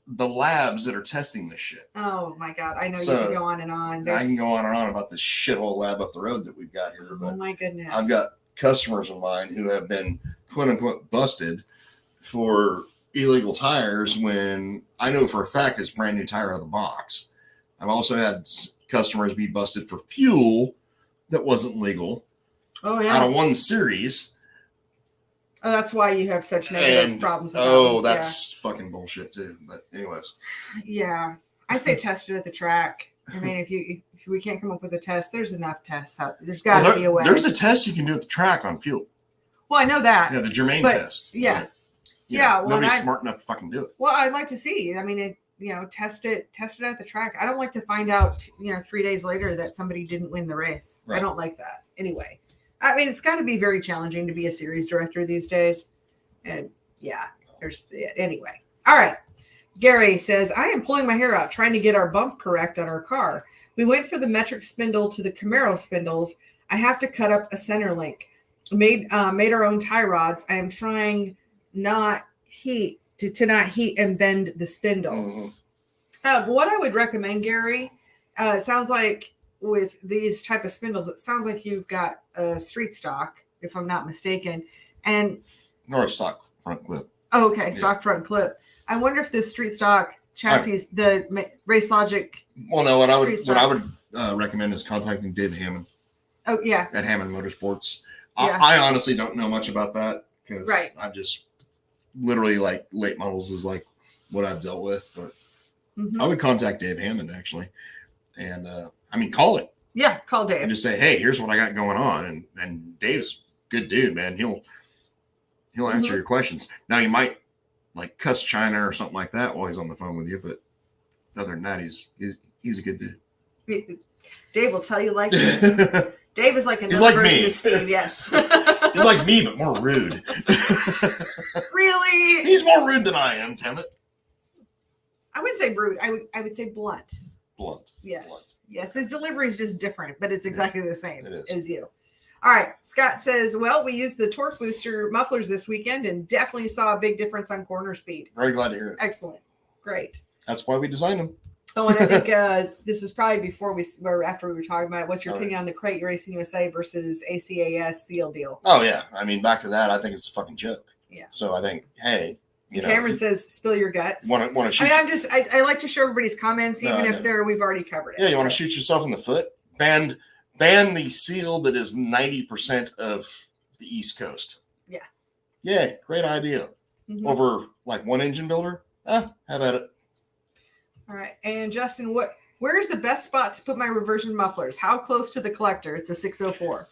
Speaker 2: the labs that are testing this shit.
Speaker 1: Oh my God. I know you can go on and on.
Speaker 2: I can go on and on about this shithole lab up the road that we've got here. But
Speaker 1: oh my goodness.
Speaker 2: I've got customers of mine who have been quote unquote busted for illegal tires when I know for a fact it's brand new tire out of the box. I've also had customers be busted for fuel that wasn't legal.
Speaker 1: Oh yeah.
Speaker 2: Out of one series.
Speaker 1: Oh, that's why you have such negative problems.
Speaker 2: That's fucking bullshit too. But anyways.
Speaker 1: Yeah. I say test it at the track. I mean, if we can't come up with a test, there's enough tests out there. There's got to be a way.
Speaker 2: There's a test you can do at the track on fuel.
Speaker 1: Well, I know that.
Speaker 2: Yeah, the Germaine test.
Speaker 1: Yeah.
Speaker 2: Well, nobody's smart enough to fucking do it.
Speaker 1: Well, I'd like to see. I mean, test it at the track. I don't like to find out, 3 days later that somebody didn't win the race. Right. I don't like that. Anyway. I mean, it's got to be very challenging to be a series director these days. And anyway. All right. Gary says, I am pulling my hair out trying to get our bump correct on our car. We went for the metric spindle to the Camaro spindles. I have to cut up a center link. Made our own tie rods. I am trying not heat to not heat and bend the spindle. Mm-hmm. What I would recommend, Gary, it sounds like with these type of spindles, it sounds like you've got a street stock, if I'm not mistaken, and
Speaker 2: or a stock front clip.
Speaker 1: Oh, okay, stock front clip. I wonder if this street stock chassis, the Race Logic.
Speaker 2: Well, no, what I would recommend is contacting David Hammond.
Speaker 1: Oh yeah,
Speaker 2: at Hammond Motorsports. I honestly don't know much about that because I've just literally like late models is like what I've dealt with, but I would contact Dave Hammond actually, and call it.
Speaker 1: Yeah, call Dave
Speaker 2: and just say, hey, here's what I got going on, and Dave's a good dude, man. He'll answer your questions. Now you might like cuss China or something like that while he's on the phone with you, but other than that, he's a good dude.
Speaker 1: Dave will tell you like this. Dave is like another version of Steve, yes.
Speaker 2: He's like me, but more rude.
Speaker 1: Really?
Speaker 2: He's more rude than I am, damn it.
Speaker 1: I wouldn't say rude. I would say blunt.
Speaker 2: Blunt.
Speaker 1: Yes.
Speaker 2: Blunt.
Speaker 1: Yes. His delivery is just different, but it's exactly the same as you. All right. Scott says, well, we used the torque booster mufflers this weekend and definitely saw a big difference on corner speed.
Speaker 2: Very glad to hear it.
Speaker 1: Excellent. Great.
Speaker 2: That's why we designed them.
Speaker 1: Oh, and I think this is probably after we were talking about it. What's your opinion on the Crate Racing USA versus ACAS seal deal?
Speaker 2: Oh, yeah. I mean, back to that, I think it's a fucking joke.
Speaker 1: Yeah.
Speaker 2: So I think, hey,
Speaker 1: Cameron says, spill your guts.
Speaker 2: Want to shoot?
Speaker 1: I like to show everybody's comments, even if we've already covered it.
Speaker 2: Yeah, you want to shoot yourself in the foot? Ban the seal that is 90% of the East Coast. Yeah. Yeah, great idea. Mm-hmm. Over like one engine builder? Have at it.
Speaker 1: All right. And Justin, where's the best spot to put my reversion mufflers? How close to the collector? It's a 604.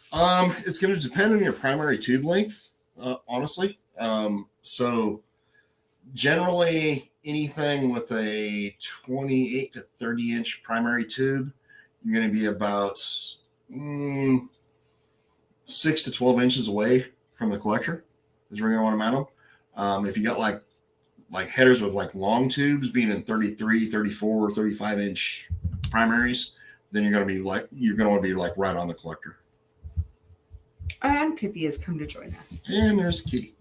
Speaker 2: It's going to depend on your primary tube length, honestly. So generally anything with a 28 to 30 inch primary tube, you're going to be about 6 to 12 inches away from the collector is where you're going to want to mount them. If you got like headers with like long tubes being in 33, 34, 35 inch primaries, then you're going to want to be like right on the collector.
Speaker 1: And Pippi has come to join us.
Speaker 2: And there's Kitty.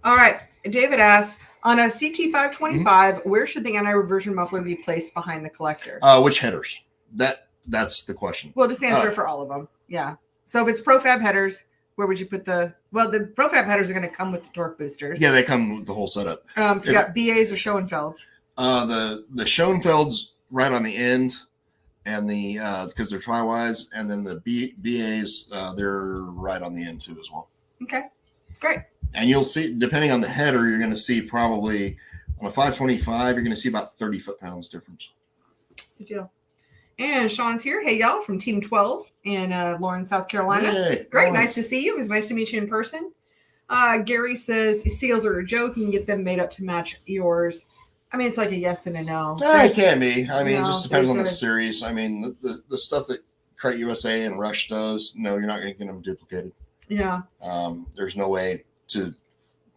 Speaker 1: All right. David asks, on a CT525, where should the anti-reversion muffler be placed behind the collector?
Speaker 2: Which headers? That's the question.
Speaker 1: Well, just answer for all of them. Yeah. So if it's profab headers, where would you put the profab headers are going to come with the torque boosters.
Speaker 2: Yeah, they come with the whole setup.
Speaker 1: If you got BAs or Schoenfelds.
Speaker 2: The Schoenfelds right on the end, and the because they're tri-wise, and then the BAs they're right on the end too as well.
Speaker 1: Okay, great.
Speaker 2: And you'll see, depending on the header, you're going to see probably on a 525, you're going to see about 30 foot-pounds difference.
Speaker 1: Good deal. And Sean's here. Hey, y'all, from Team 12 in Lawrence, South Carolina.
Speaker 2: Hey,
Speaker 1: great. Nice to see you. It was nice to meet you in person. Gary says seals are a joke. You can get them made up to match yours. I mean, it's like a yes and a no.
Speaker 2: It can be. I mean, it just depends on the series. I mean, the stuff that Crate USA and Rush does, no, you're not going to get them duplicated.
Speaker 1: Yeah.
Speaker 2: There's no way to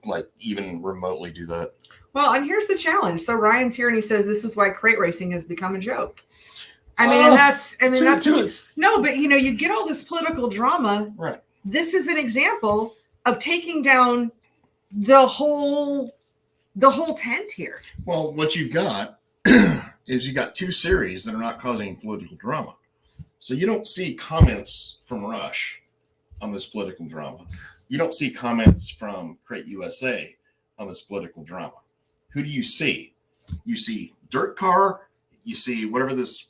Speaker 2: like even remotely do that.
Speaker 1: Well, and here's the challenge. So Ryan's here and he says this is why crate racing has become a joke. I mean, no, but you get all this political drama.
Speaker 2: Right.
Speaker 1: This is an example of taking down the whole tent here.
Speaker 2: Well, what you've got is you got two series that are not causing political drama. So you don't see comments from Rush on this political drama. You don't see comments from Crate USA on this political drama. Who do you see? You see Dirt Car, you see whatever this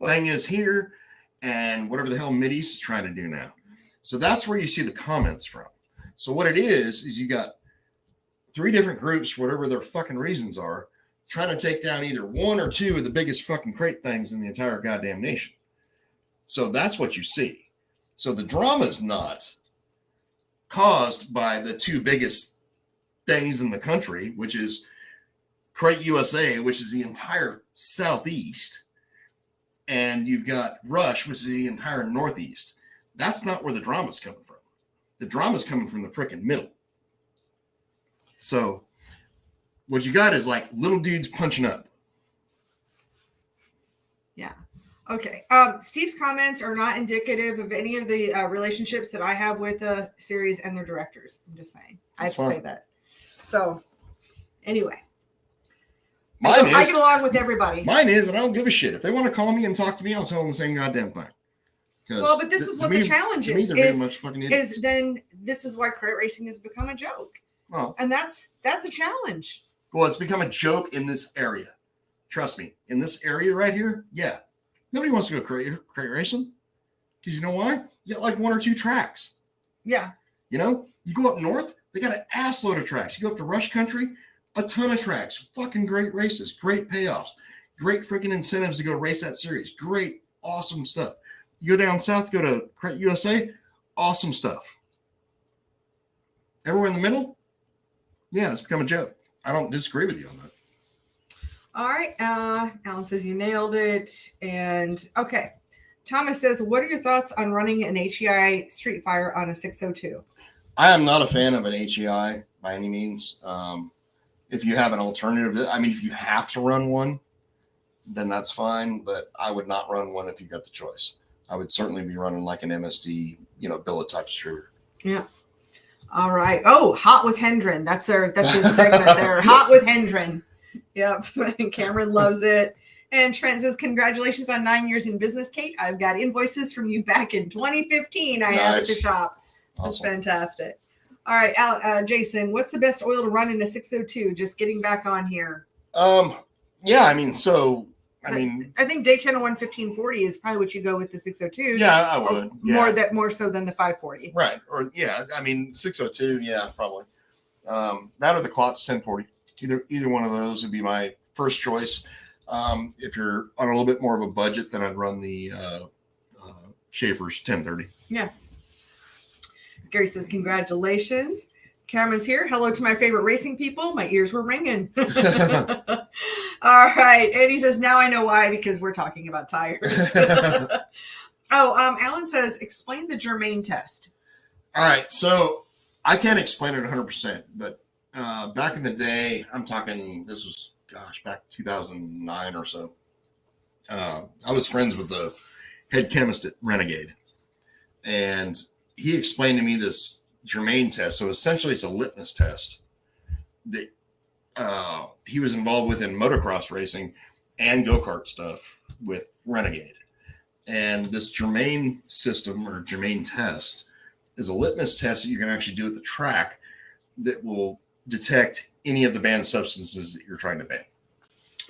Speaker 2: thing is here, and whatever the hell Mideast is trying to do now. So that's where you see the comments from. So what it is you got three different groups, whatever their fucking reasons are, trying to take down either one or two of the biggest fucking crate things in the entire goddamn nation. So that's what you see. So the drama is not caused by the two biggest things in the country, which is Crate USA, which is the entire Southeast, and you've got Rush, which is the entire Northeast. That's not where the drama's coming from. The drama's coming from the freaking middle. So what you got is like little dudes punching up.
Speaker 1: Yeah. Okay. Steve's comments are not indicative of any of the relationships that I have with the series and their directors. I'm just saying. I have to say that. So anyway. I get along with everybody.
Speaker 2: Mine is, and I don't give a shit. If they want to call me and talk to me, I'll tell them the same goddamn thing.
Speaker 1: Well, but this is what the challenge is.
Speaker 2: Very much fucking idiots.
Speaker 1: Is then this is why crate racing has become a joke.
Speaker 2: Oh.
Speaker 1: And that's a challenge.
Speaker 2: Well, it's become a joke in this area. Trust me. In this area right here, yeah. Nobody wants to go crate racing. Because you know why? You got like one or two tracks.
Speaker 1: Yeah.
Speaker 2: You go up north, they got an ass load of tracks. You go up to Rush Country, a ton of tracks. Fucking great races, great payoffs, great freaking incentives to go race that series. Great, awesome stuff. You go down south, go to Crate USA, awesome stuff. Everywhere in the middle, yeah, it's become a joke. I don't disagree with you on that.
Speaker 1: All right. Alan says you nailed it. And okay. Thomas says, what are your thoughts on running an HEI Street Fire on a 602?
Speaker 2: I am not a fan of an HEI by any means. If you have an alternative, I mean, if you have to run one, then that's fine. But I would not run one if you got the choice. I would certainly be running like an MSD, billet type distributor. Yeah.
Speaker 1: All right. Oh, Hot with Hendren. That's his segment there. Hot with Hendren. Yep. And Cameron loves it. And Trent says, congratulations on 9 years in business, Kate. I've got invoices from you back in 2015. I have at the shop. Awesome. That's fantastic. All right. Jason, what's the best oil to run in a 602? Just getting back on here.
Speaker 2: Yeah. I think
Speaker 1: Daytona 11540 is probably what you go with the 602.
Speaker 2: Yeah, I would. Yeah.
Speaker 1: More so than the 540.
Speaker 2: Right. Or 602. Yeah, probably. That or the Klotz 1040. Either one of those would be my first choice. If you're on a little bit more of a budget, then I'd run the Schaefer's 1030. Yeah.
Speaker 1: Gary says, congratulations. Cameron's here. Hello to my favorite racing people. My ears were ringing. All right. And he says, now I know why, because we're talking about tires. Alan says, explain the Germaine test.
Speaker 2: All right. So I can't explain it 100%, but back in the day, I'm talking, this was, back 2009 or so. I was friends with the head chemist at Renegade. And he explained to me this Germaine test. So essentially, it's a litmus test that he was involved with in motocross racing and go-kart stuff with Renegade. And this Germaine system or Germaine test is a litmus test that you can actually do at the track that will detect any of the banned substances that you're trying to ban.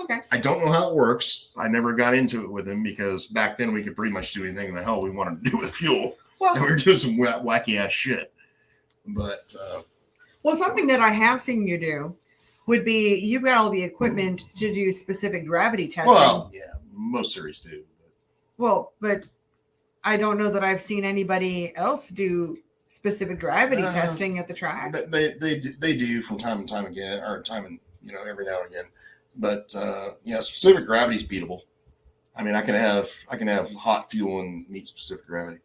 Speaker 1: Okay.
Speaker 2: I don't know how it works. I never got into it with him because back then we could pretty much do anything the hell we wanted to do with fuel.
Speaker 1: Well,
Speaker 2: and we were doing some wacky ass shit. But
Speaker 1: well, something that I have seen you do would be you've got all the equipment to do specific gravity testing.
Speaker 2: Well, yeah, most series do.
Speaker 1: Well, but I don't know that I've seen anybody else do specific gravity testing at the track.
Speaker 2: They do from time and time again, or every now and again. But specific gravity is beatable. I mean, I can have hot fuel and meet specific gravity.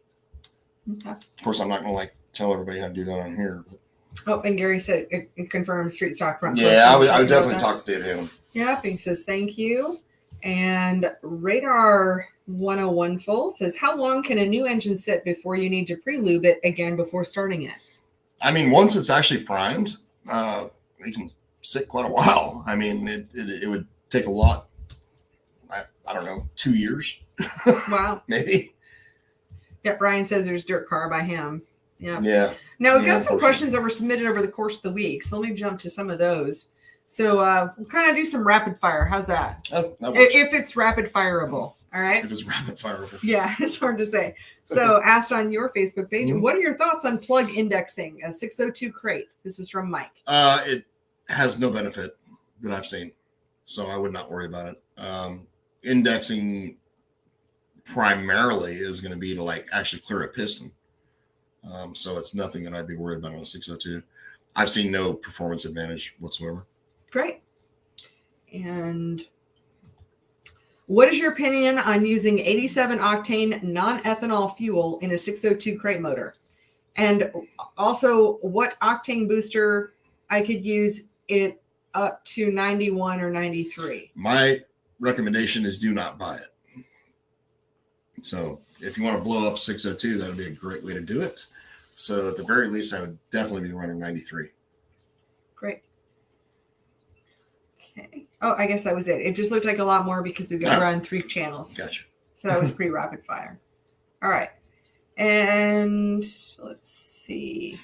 Speaker 1: Okay.
Speaker 2: Of course, I'm not going to tell everybody how to do that on here. But.
Speaker 1: Oh, and Gary said it confirms street stock front.
Speaker 2: Yeah, I would definitely talk to him.
Speaker 1: Yeah, he says thank you. And Radar 101 Full says, how long can a new engine sit before you need to pre-lube it again before starting it?
Speaker 2: I mean, once it's actually primed, it can sit quite a while. I mean, it would take a lot. I don't know, 2 years.
Speaker 1: Wow.
Speaker 2: Maybe.
Speaker 1: Yeah, Brian says there's dirt car by him. Yeah.
Speaker 2: Yeah.
Speaker 1: Now we've got some questions that were submitted over the course of the week. So let me jump to some of those. So we'll kind of do some rapid fire. How's that? If it's rapid fireable. All right.
Speaker 2: If it's rapid fireable.
Speaker 1: Yeah, it's hard to say. So asked on your Facebook page, what are your thoughts on plug indexing a 602 crate? This is from Mike.
Speaker 2: It has no benefit that I've seen. So I would not worry about it. Indexing primarily is going to be to actually clear a piston. So it's nothing that I'd be worried about on a 602. I've seen no performance advantage whatsoever.
Speaker 1: Great. And what is your opinion on using 87 octane non-ethanol fuel in a 602 crate motor? And also, what octane booster I could use it up to 91 or 93?
Speaker 2: My recommendation is do not buy it. So if you want to blow up 602, that would be a great way to do it. So at the very least, I would definitely be running 93.
Speaker 1: Great. Okay. Oh, I guess that was it. It just looked like a lot more because we've got to run 3 channels.
Speaker 2: Gotcha.
Speaker 1: So that was pretty rapid fire. All right. And let's see.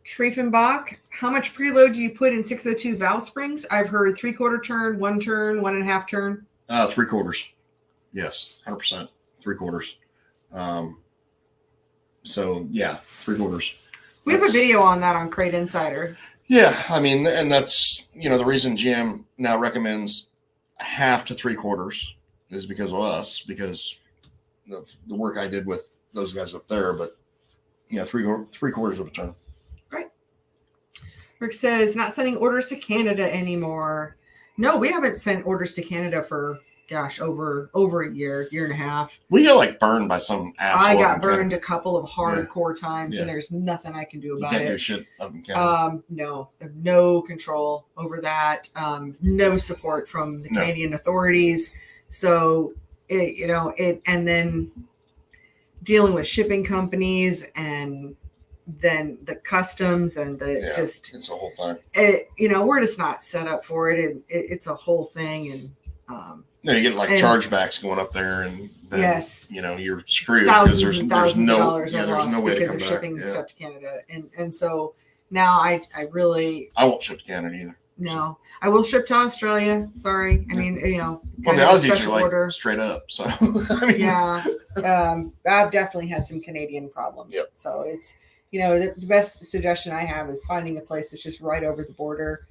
Speaker 1: Triefenbach, how much preload do you put in 602 valve springs? I've heard 3/4 turn, 1 turn, 1.5 turn.
Speaker 2: 3/4. Yes, 100%. 3/4. So yeah, 3/4.
Speaker 1: We have a video on that on Crate Insider.
Speaker 2: Yeah, I mean, and that's the reason GM now recommends 1/2 to 3/4 is because of us, because of the work I did with those guys up there. But yeah, 3/4 of a turn.
Speaker 1: Great. Rick says not sending orders to Canada anymore. No, we haven't sent orders to Canada for over a year and a half.
Speaker 2: We got burned by some asshole.
Speaker 1: I got burned a couple of hardcore times, and there's nothing I can do about it.
Speaker 2: You can't do shit up in Canada.
Speaker 1: No, I have no control over that. No support from the Canadian authorities. So and then dealing with shipping companies and then the customs and
Speaker 2: it's a whole thing.
Speaker 1: We're just not set up for it. It's a whole thing, and
Speaker 2: you get chargebacks going up there, and then, you're screwed
Speaker 1: because
Speaker 2: there's no
Speaker 1: dollars
Speaker 2: there's no way to come
Speaker 1: because of
Speaker 2: back.
Speaker 1: shipping stuff to Canada, and so now I
Speaker 2: won't ship to Canada either.
Speaker 1: No, I will ship to Australia. Sorry, I mean
Speaker 2: well, the Aussies are order. Straight up, so I mean,
Speaker 1: I've definitely had some Canadian problems.
Speaker 2: Yep.
Speaker 1: So it's the best suggestion I have is finding a place that's just right over the border.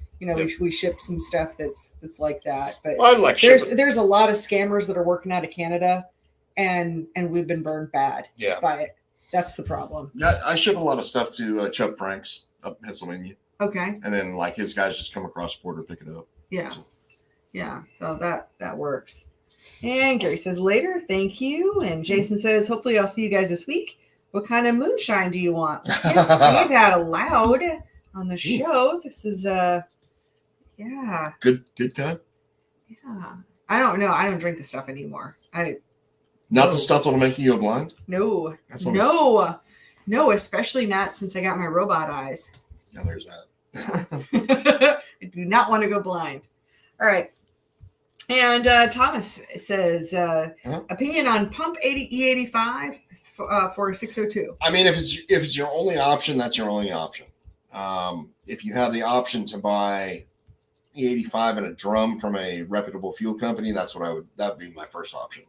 Speaker 1: We ship some stuff that's like that, but there's a lot of scammers that are working out of Canada, and we've been burned bad by it. That's the problem.
Speaker 2: Yeah, I ship a lot of stuff to Chuck Franks up in Pennsylvania.
Speaker 1: Okay.
Speaker 2: And then his guys just come across the border to pick it up.
Speaker 1: Yeah. So. Yeah. So that works. And Gary says later, thank you. And Jason says, hopefully I'll see you guys this week. What kind of moonshine do you want? We can't say that aloud on the show. This is
Speaker 2: Good kind?
Speaker 1: Yeah. I don't know. I don't drink the stuff anymore.
Speaker 2: Not the stuff that'll make you go blind?
Speaker 1: No.
Speaker 2: That's what
Speaker 1: No, especially not since I got my robot eyes.
Speaker 2: Yeah, there's that.
Speaker 1: I do not want to go blind. All right. And Thomas says, opinion on pump 80 E85 for 602.
Speaker 2: I mean, if it's your only option, that's your only option. If you have the option to buy E85 in a drum from a reputable fuel company, that would be my first option.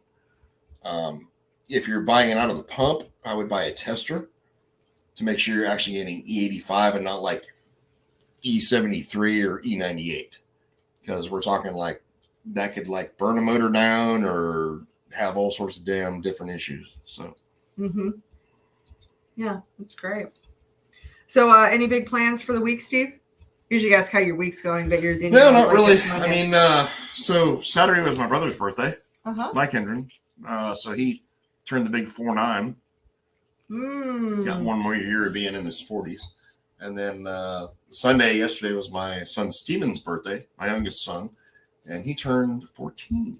Speaker 2: If you're buying it out of the pump, I would buy a tester to make sure you're actually getting E85 and not like E73 or E98, because we're talking like that could like burn a motor down or have all sorts of damn different issues. So,
Speaker 1: yeah, that's great. So, any big plans for the week, Steve? Usually ask how your week's going, but you're
Speaker 2: no, not really. I mean, so Saturday was my brother's birthday, Mike Hendren. So he turned the big 49. He's got one more year of being in his 40s. And then yesterday was my son Steven's birthday, my youngest son, and he turned 14.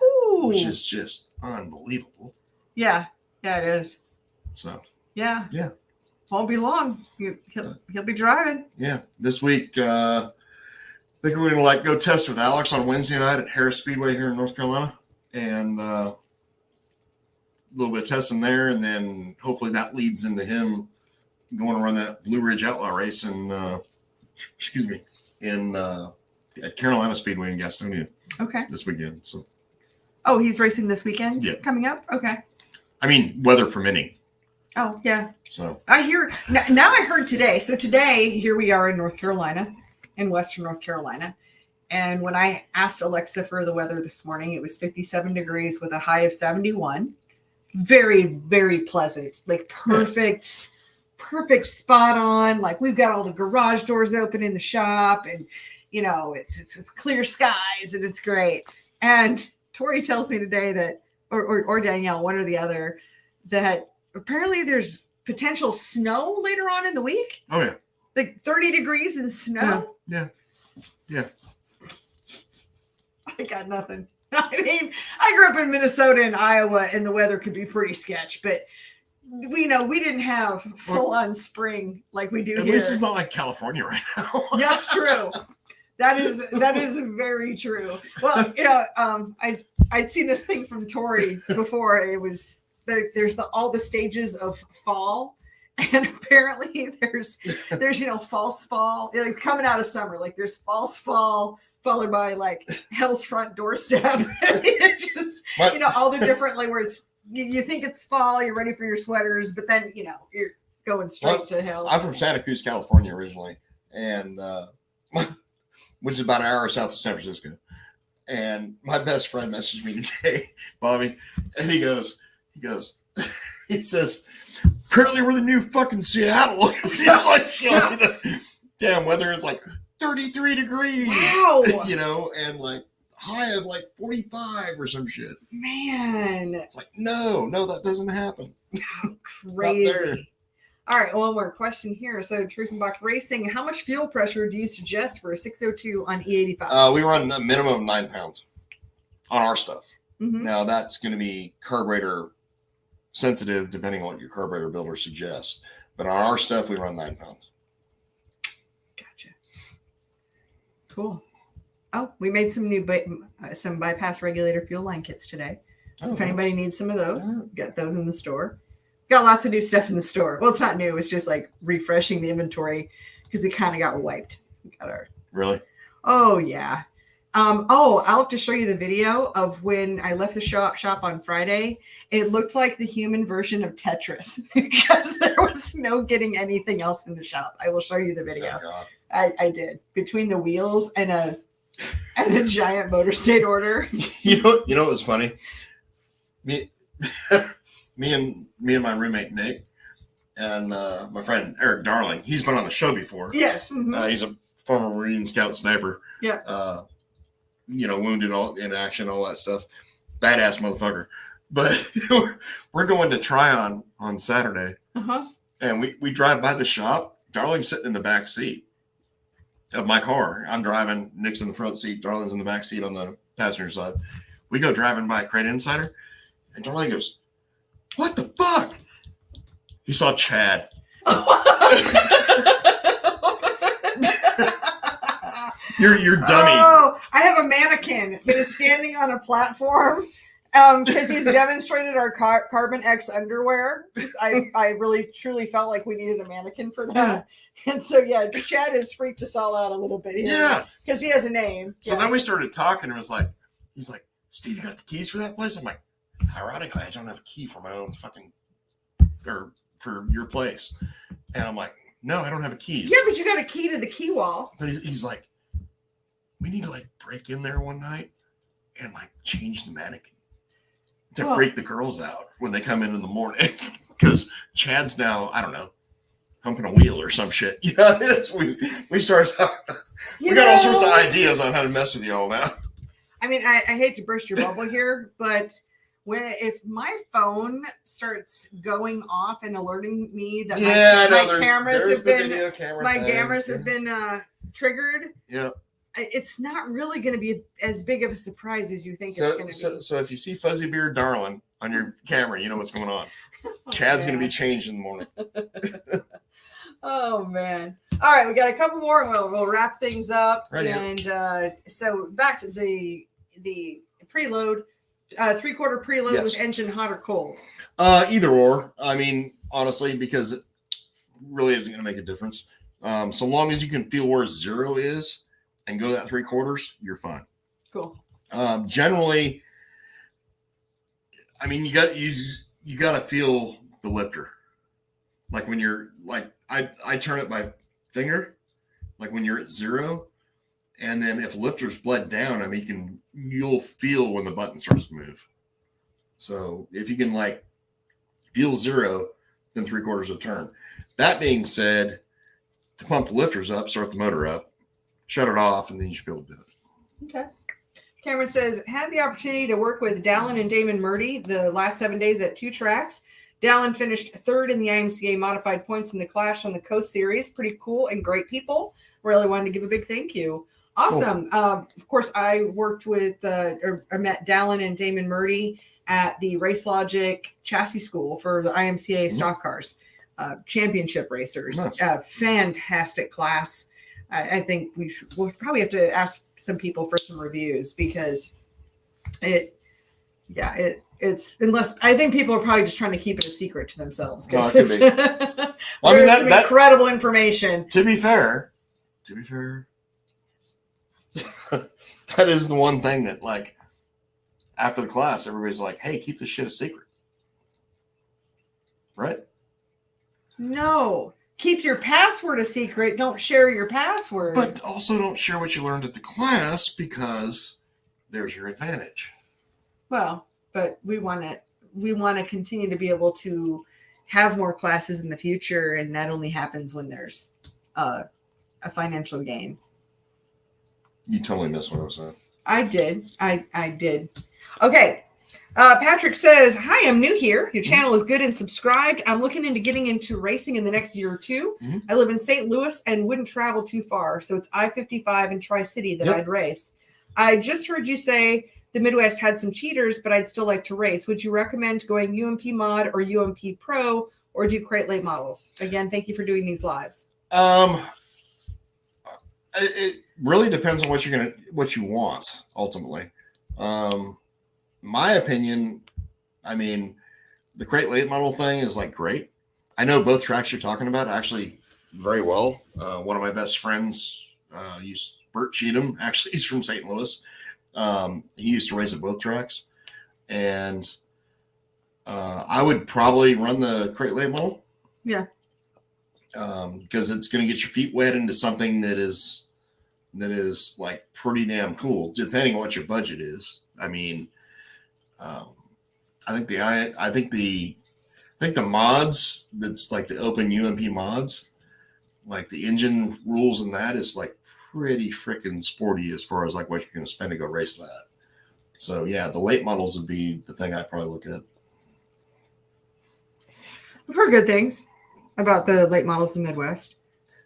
Speaker 1: Ooh.
Speaker 2: Which is just unbelievable.
Speaker 1: Yeah, it is.
Speaker 2: So
Speaker 1: yeah, won't be long. He'll be driving.
Speaker 2: Yeah, this week I think we're gonna go test with Alex on Wednesday night at Harris Speedway here in North Carolina, and a little bit of testing there, and then hopefully that leads into him going to run that Blue Ridge Outlaw race at Carolina Speedway in Gastonia. Okay. This weekend. So.
Speaker 1: Oh, he's racing this weekend?
Speaker 2: Yeah.
Speaker 1: Coming up? Okay.
Speaker 2: I mean, weather permitting.
Speaker 1: Oh, yeah.
Speaker 2: So.
Speaker 1: I hear, now I heard today. So today, here we are in North Carolina, in Western North Carolina. And when I asked Alexa for the weather this morning, it was 57 degrees with a high of 71. Very, very pleasant. Like perfect spot on. Like we've got all the garage doors open in the shop, and it's clear skies, and it's great. And Tori tells me today that, or Danielle, one or the other, that apparently there's potential snow later on in the week.
Speaker 2: Oh yeah,
Speaker 1: like 30 degrees and snow.
Speaker 2: Yeah.
Speaker 1: I got nothing. I mean, I grew up in Minnesota and Iowa, and the weather could be pretty sketch, but we didn't have full-on spring like we do here.
Speaker 2: At least it's not like California right now.
Speaker 1: That's true. That is very true. Well, I'd seen this thing from Tori before. It was there's all the stages of fall, and apparently there's false fall, like coming out of summer. Like there's false fall followed by like hell's front doorstep. It's just all the different, like where it's you think it's fall, you're ready for your sweaters, but then you're going straight to hell.
Speaker 2: I'm from Santa Cruz, California originally, and which is about an hour south of San Francisco. And my best friend messaged me today, Bobby, and he he says, apparently we're the new fucking Seattle. He's like, showing the damn weather is like 33 degrees.
Speaker 1: Wow.
Speaker 2: And like high of like 45 or some shit.
Speaker 1: Man.
Speaker 2: It's like, no, that doesn't happen.
Speaker 1: How crazy. All right, one more question here. So, Truffenbach Racing, how much fuel pressure do you suggest for a 602 on E85?
Speaker 2: We run a minimum of 9 pounds on our stuff. Now, that's going to be carburetor sensitive depending on what your carburetor builder suggests. But on our stuff, we run 9 pounds.
Speaker 1: Gotcha. Cool. Oh, we made some new some bypass regulator fuel line kits today. So if anybody needs some of those, get those in the store. Got lots of new stuff in the store. Well, it's not new. It's just like refreshing the inventory because it kind of got wiped.
Speaker 2: Really?
Speaker 1: Oh, yeah. I'll have to show you the video of when I left the shop on Friday. It looked like the human version of Tetris because there was no getting anything else in the shop. I will show you the video.
Speaker 2: Oh,
Speaker 1: I did. Between the wheels and a giant motor state order.
Speaker 2: You know what's funny? Me and my roommate Nick and my friend Eric Darling. He's been on the show before.
Speaker 1: Yes.
Speaker 2: He's a former Marine Scout sniper.
Speaker 1: Yeah.
Speaker 2: Wounded in action, all that stuff. Badass motherfucker. But we're going to Tryon on Saturday. And we drive by the shop. Darling's sitting in the back seat of my car. I'm driving. Nick's in the front seat. Darling's in the back seat on the passenger side. We go driving by Crate Insider. And Darlene goes, "What the fuck?" He saw Chad. You're dummy.
Speaker 1: Oh, I have a mannequin that is standing on a platform because he's demonstrated our Carbon X underwear. I really truly felt like we needed a mannequin for that. And so, yeah, Chad has freaked us all out a little bit here.
Speaker 2: Yeah.
Speaker 1: Because he has a name.
Speaker 2: So then we started talking and he's like, "Steve, you got the keys for that place?" I'm like, "Ironically, I don't have a key for my own or for your place." And I'm like, "No, I don't have a key."
Speaker 1: Yeah, but you got a key to the key wall.
Speaker 2: But he's like, "We need to like break in there one night and like change the mannequin to freak the girls out when they come in the morning." Because Chad's now, I don't know, humping a wheel or some shit. Yeah, we start. We got all sorts of ideas on how to mess with you all now.
Speaker 1: I mean, I hate to burst your bubble here, but if my phone starts going off and alerting me that my cameras have been triggered,
Speaker 2: yeah,
Speaker 1: it's not really going to be as big of a surprise as you think it's going to be.
Speaker 2: So if you see Fuzzy Beard Darlin on your camera, you know what's going on. Chad's going to be changed in the morning.
Speaker 1: Oh man! All right, we got a couple more, and we'll wrap things up.
Speaker 2: Right.
Speaker 1: And so back to the preload, 3/4 preload with engine hot or cold.
Speaker 2: Either or. I mean, honestly, because it really isn't going to make a difference. So long as you can feel where 0 is and go that 3/4, you're fine.
Speaker 1: Cool.
Speaker 2: Generally, I mean, you got to feel the lifter. Like when you're like, I turn it by finger, like when you're at 0, and then if lifter's bled down, I mean, you'll feel when the button starts to move. So if you can like feel 0, then 3/4 of a turn. That being said, to pump the lifters up, start the motor up, shut it off, and then you should be able to do it.
Speaker 1: Okay. Cameron says, had the opportunity to work with Dallin and Damon Murdy the last 7 days at 2 tracks. Dallin finished 3rd in the IMCA modified points in the Clash on the Coast Series. Pretty cool and great people. Really wanted to give a big thank you. Awesome. Cool. Of course, I worked with I met Dallin and Damon Murdy at the Race Logic chassis school for the IMCA stock cars, championship racers. Nice. Fantastic class. I think we'll probably have to ask some people for some reviews because it's unless I think people are probably just trying to keep it a secret to themselves because there's some incredible information.
Speaker 2: To be fair, that is the one thing that like after the class, everybody's like, "Hey, keep this shit a secret," right?
Speaker 1: No. Keep your password a secret. Don't share your password.
Speaker 2: But also don't share what you learned at the class because there's your advantage.
Speaker 1: Well, but we want to continue to be able to have more classes in the future, and that only happens when there's a financial gain.
Speaker 2: You totally missed what I was saying.
Speaker 1: I did. I did. Okay. Patrick says, "Hi, I'm new here. Your channel is good and subscribed. I'm looking into getting into racing in the next year or two. Mm-hmm. I live in St. Louis and wouldn't travel too far. So it's I-55 and Tri-City that I'd race. I just heard you say the Midwest had some cheaters, but I'd still like to race. Would you recommend going UMP mod or UMP Pro or do crate late models? Again, thank you for doing these lives."
Speaker 2: It really depends on what you want ultimately. My opinion, I mean, the crate late model thing is like great. I know both tracks you're talking about actually very well. One of my best friends Bert Cheatham. Actually, he's from St. Louis. He used to race at both tracks, and I would probably run the crate late model.
Speaker 1: Yeah.
Speaker 2: Because it's going to get your feet wet into something that is like pretty damn cool, depending on what your budget is. I mean, I think the mods that's like the open UMP mods, like the engine rules and that is like pretty freaking sporty as far as like what you're going to spend to go race that. So yeah, the late models would be the thing I'd probably look at.
Speaker 1: I've heard good things about the late models in the Midwest.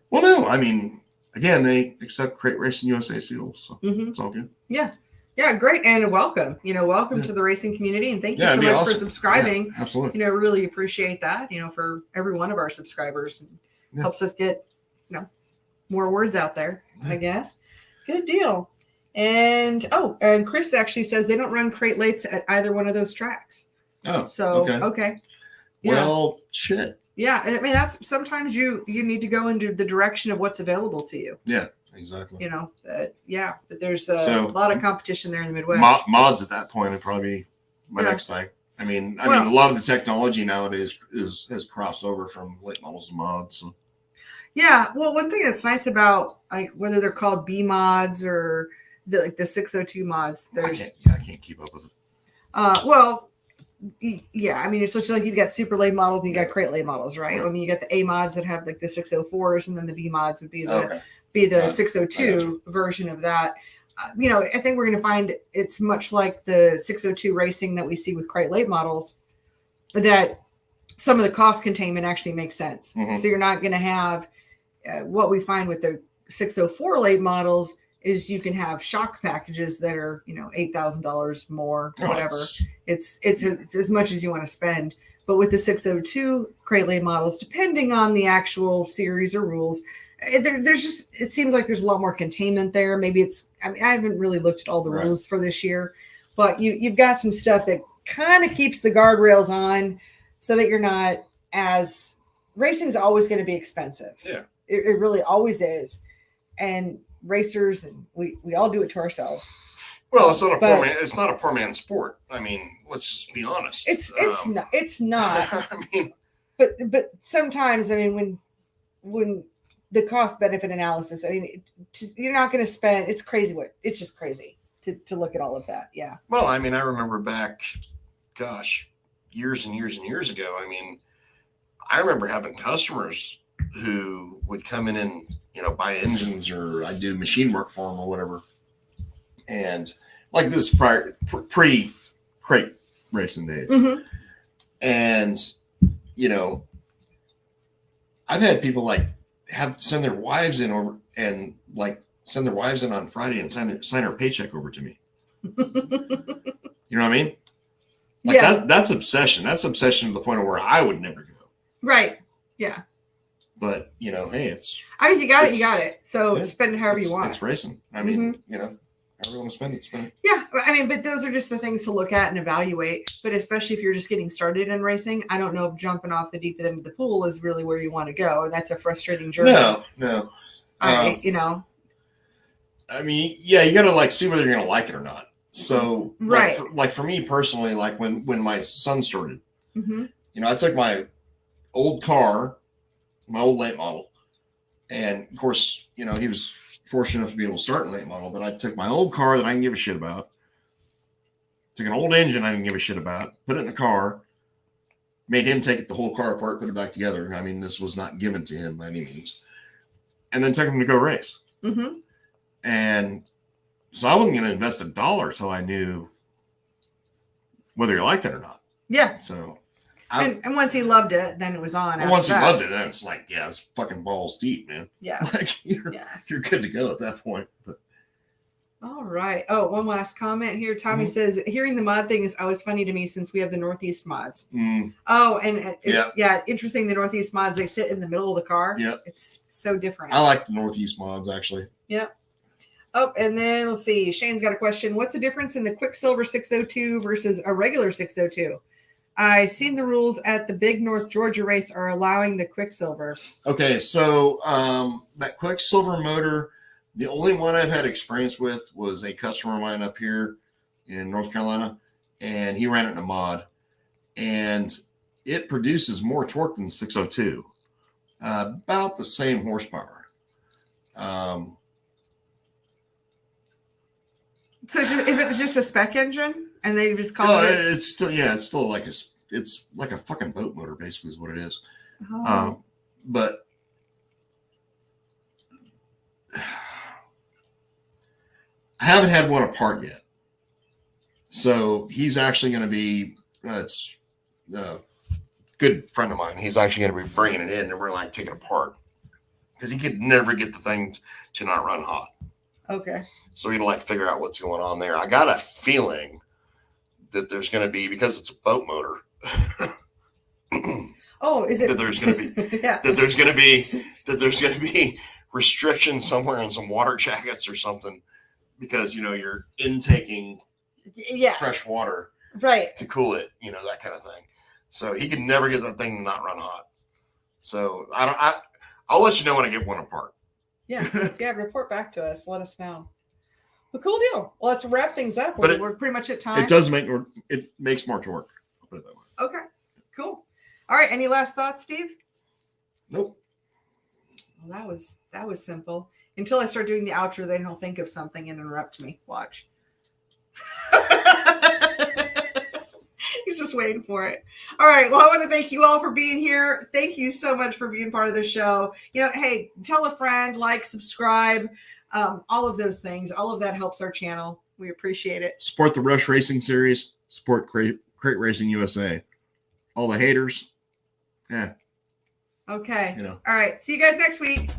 Speaker 2: Well, no, I mean, again, they accept Crate Racing USA seals, so it's all good.
Speaker 1: Yeah. Yeah, great. And welcome, welcome to the racing community. And thank you so much for subscribing.
Speaker 2: Yeah, absolutely.
Speaker 1: Really appreciate that, for every one of our subscribers. Helps us get, more words out there, I guess. Good deal. And Chris actually says they don't run crate lates at either one of those tracks.
Speaker 2: Oh,
Speaker 1: so okay.
Speaker 2: Well, shit.
Speaker 1: Yeah, I mean that's sometimes you need to go into the direction of what's available to you.
Speaker 2: Yeah, exactly.
Speaker 1: But there's a lot of competition there in the Midwest.
Speaker 2: Mods at that point would probably be my next thing. I mean, a lot of the technology nowadays has crossed over from late models to mods. So.
Speaker 1: Yeah, well, one thing that's nice about like whether they're called B mods or the 602 mods, I
Speaker 2: can't keep up with it.
Speaker 1: Yeah, I mean it's such like you've got super late models and you got crate late models, right? I mean you got the A mods that have like the 604s, and then the B mods would be the 602 version of that. I think we're going to find it's much like the 602 racing that we see with crate late models, that some of the cost containment actually makes sense.
Speaker 2: Mm-hmm.
Speaker 1: So you're not going to have what we find with the 604 late models is you can have shock packages that are, $8,000 more, whatever. It's as much as you want to spend. But with the 602 crate late models, depending on the actual series or rules, it seems like there's a lot more containment there. Maybe I haven't really looked at all the rules for this year, but you've got some stuff that kind of keeps the guardrails on so that you're not racing is always going to be expensive.
Speaker 2: Yeah.
Speaker 1: It really always is. And racers, and we all do it to ourselves.
Speaker 2: Well, it's not a poor man's sport. I mean, let's just be honest.
Speaker 1: It's not.
Speaker 2: I mean,
Speaker 1: but sometimes, I mean, when the cost benefit analysis, I mean, you're not going to spend. It's crazy. It's just crazy to look at all of that. Yeah.
Speaker 2: Well, I mean, I remember back, years and years and years ago. I mean, I remember having customers who would come in and buy engines, or I do machine work for them or whatever. And like this pre-crate racing days.
Speaker 1: Mm-hmm.
Speaker 2: And, I've had people send their wives in over and send their wives in on Friday and sign her paycheck over to me. You know what I mean? That's obsession. That's obsession to the point of where I would never go.
Speaker 1: Right. Yeah.
Speaker 2: But, hey,
Speaker 1: you got it. So spend it however you want.
Speaker 2: It's racing. I mean, however you want to spend it.
Speaker 1: Yeah. I mean, but those are just the things to look at and evaluate. But especially if you're just getting started in racing, I don't know if jumping off the deep end of the pool is really where you want to go. And that's a frustrating journey.
Speaker 2: No.
Speaker 1: I
Speaker 2: mean, you got to see whether you're going to like it or not. So, for me personally, when my son started, I took my old car, my old late model, and of course, he was fortunate enough to be able to start in late model, but I took my old car that I didn't give a shit about, took an old engine I didn't give a shit about, put it in the car, made him take the whole car apart, put it back together. I mean, this was not given to him by any means. And then took him to go race.
Speaker 1: Mm-hmm.
Speaker 2: And so I wasn't going to invest $1 till I knew whether he liked it or not.
Speaker 1: Yeah.
Speaker 2: So.
Speaker 1: And once he loved it, then it was on.
Speaker 2: Once he loved it, then it's it's fucking balls deep, man.
Speaker 1: Yeah.
Speaker 2: You're good to go at that point. But.
Speaker 1: All right. Oh, one last comment here. Tommy says, hearing the mod thing is always funny to me since we have the Northeast mods.
Speaker 2: Mm.
Speaker 1: Oh, and interesting. The Northeast mods, they sit in the middle of the car.
Speaker 2: Yeah.
Speaker 1: It's so different.
Speaker 2: I like the Northeast mods, actually.
Speaker 1: Yep. Oh, and then let's see. Shane's got a question. What's the difference in the Quicksilver 602 versus a regular 602? I seen the rules at the Big North Georgia race are allowing the Quicksilver.
Speaker 2: Okay, so that Quicksilver motor, the only one I've had experience with was a customer of mine up here in North Carolina, and he ran it in a mod, and it produces more torque than 602, about the same horsepower.
Speaker 1: So is it just a spec engine? And they just call it.
Speaker 2: It's still like a fucking boat motor, basically, is what it is.
Speaker 1: Oh.
Speaker 2: But I haven't had one apart yet. So he's actually going to be it's a good friend of mine. He's actually going to be bringing it in, and we're taking it apart because he could never get the thing to not run hot.
Speaker 1: Okay.
Speaker 2: So we can like figure out what's going on there. I got a feeling that there's going to be, because it's a boat motor.
Speaker 1: Oh, is it?
Speaker 2: That there's going to be
Speaker 1: Yeah.
Speaker 2: that there's going to be restrictions somewhere on some water jackets or something, because you're intaking fresh water
Speaker 1: right
Speaker 2: to cool it, that kind of thing. So he could never get that thing to not run hot. So I'll let you know when I get one apart.
Speaker 1: Yeah, report back to us, let us know. Well, cool deal. Well, let's wrap things up. We're pretty much at time.
Speaker 2: It makes more torque. I'll put it that way.
Speaker 1: Okay, cool. All right, any last thoughts, Steve?
Speaker 2: Nope.
Speaker 1: Well, that was simple. Until I start doing the outro, then he'll think of something and interrupt me. Watch. He's just waiting for it. All right. Well, I want to thank you all for being here. Thank you so much for being part of the show. Hey, tell a friend, like, subscribe, all of those things. All of that helps our channel. We appreciate it.
Speaker 2: Support the Rush Racing Series. Support Crate Racing USA. All the haters. Yeah.
Speaker 1: Okay. All right. See you guys next week.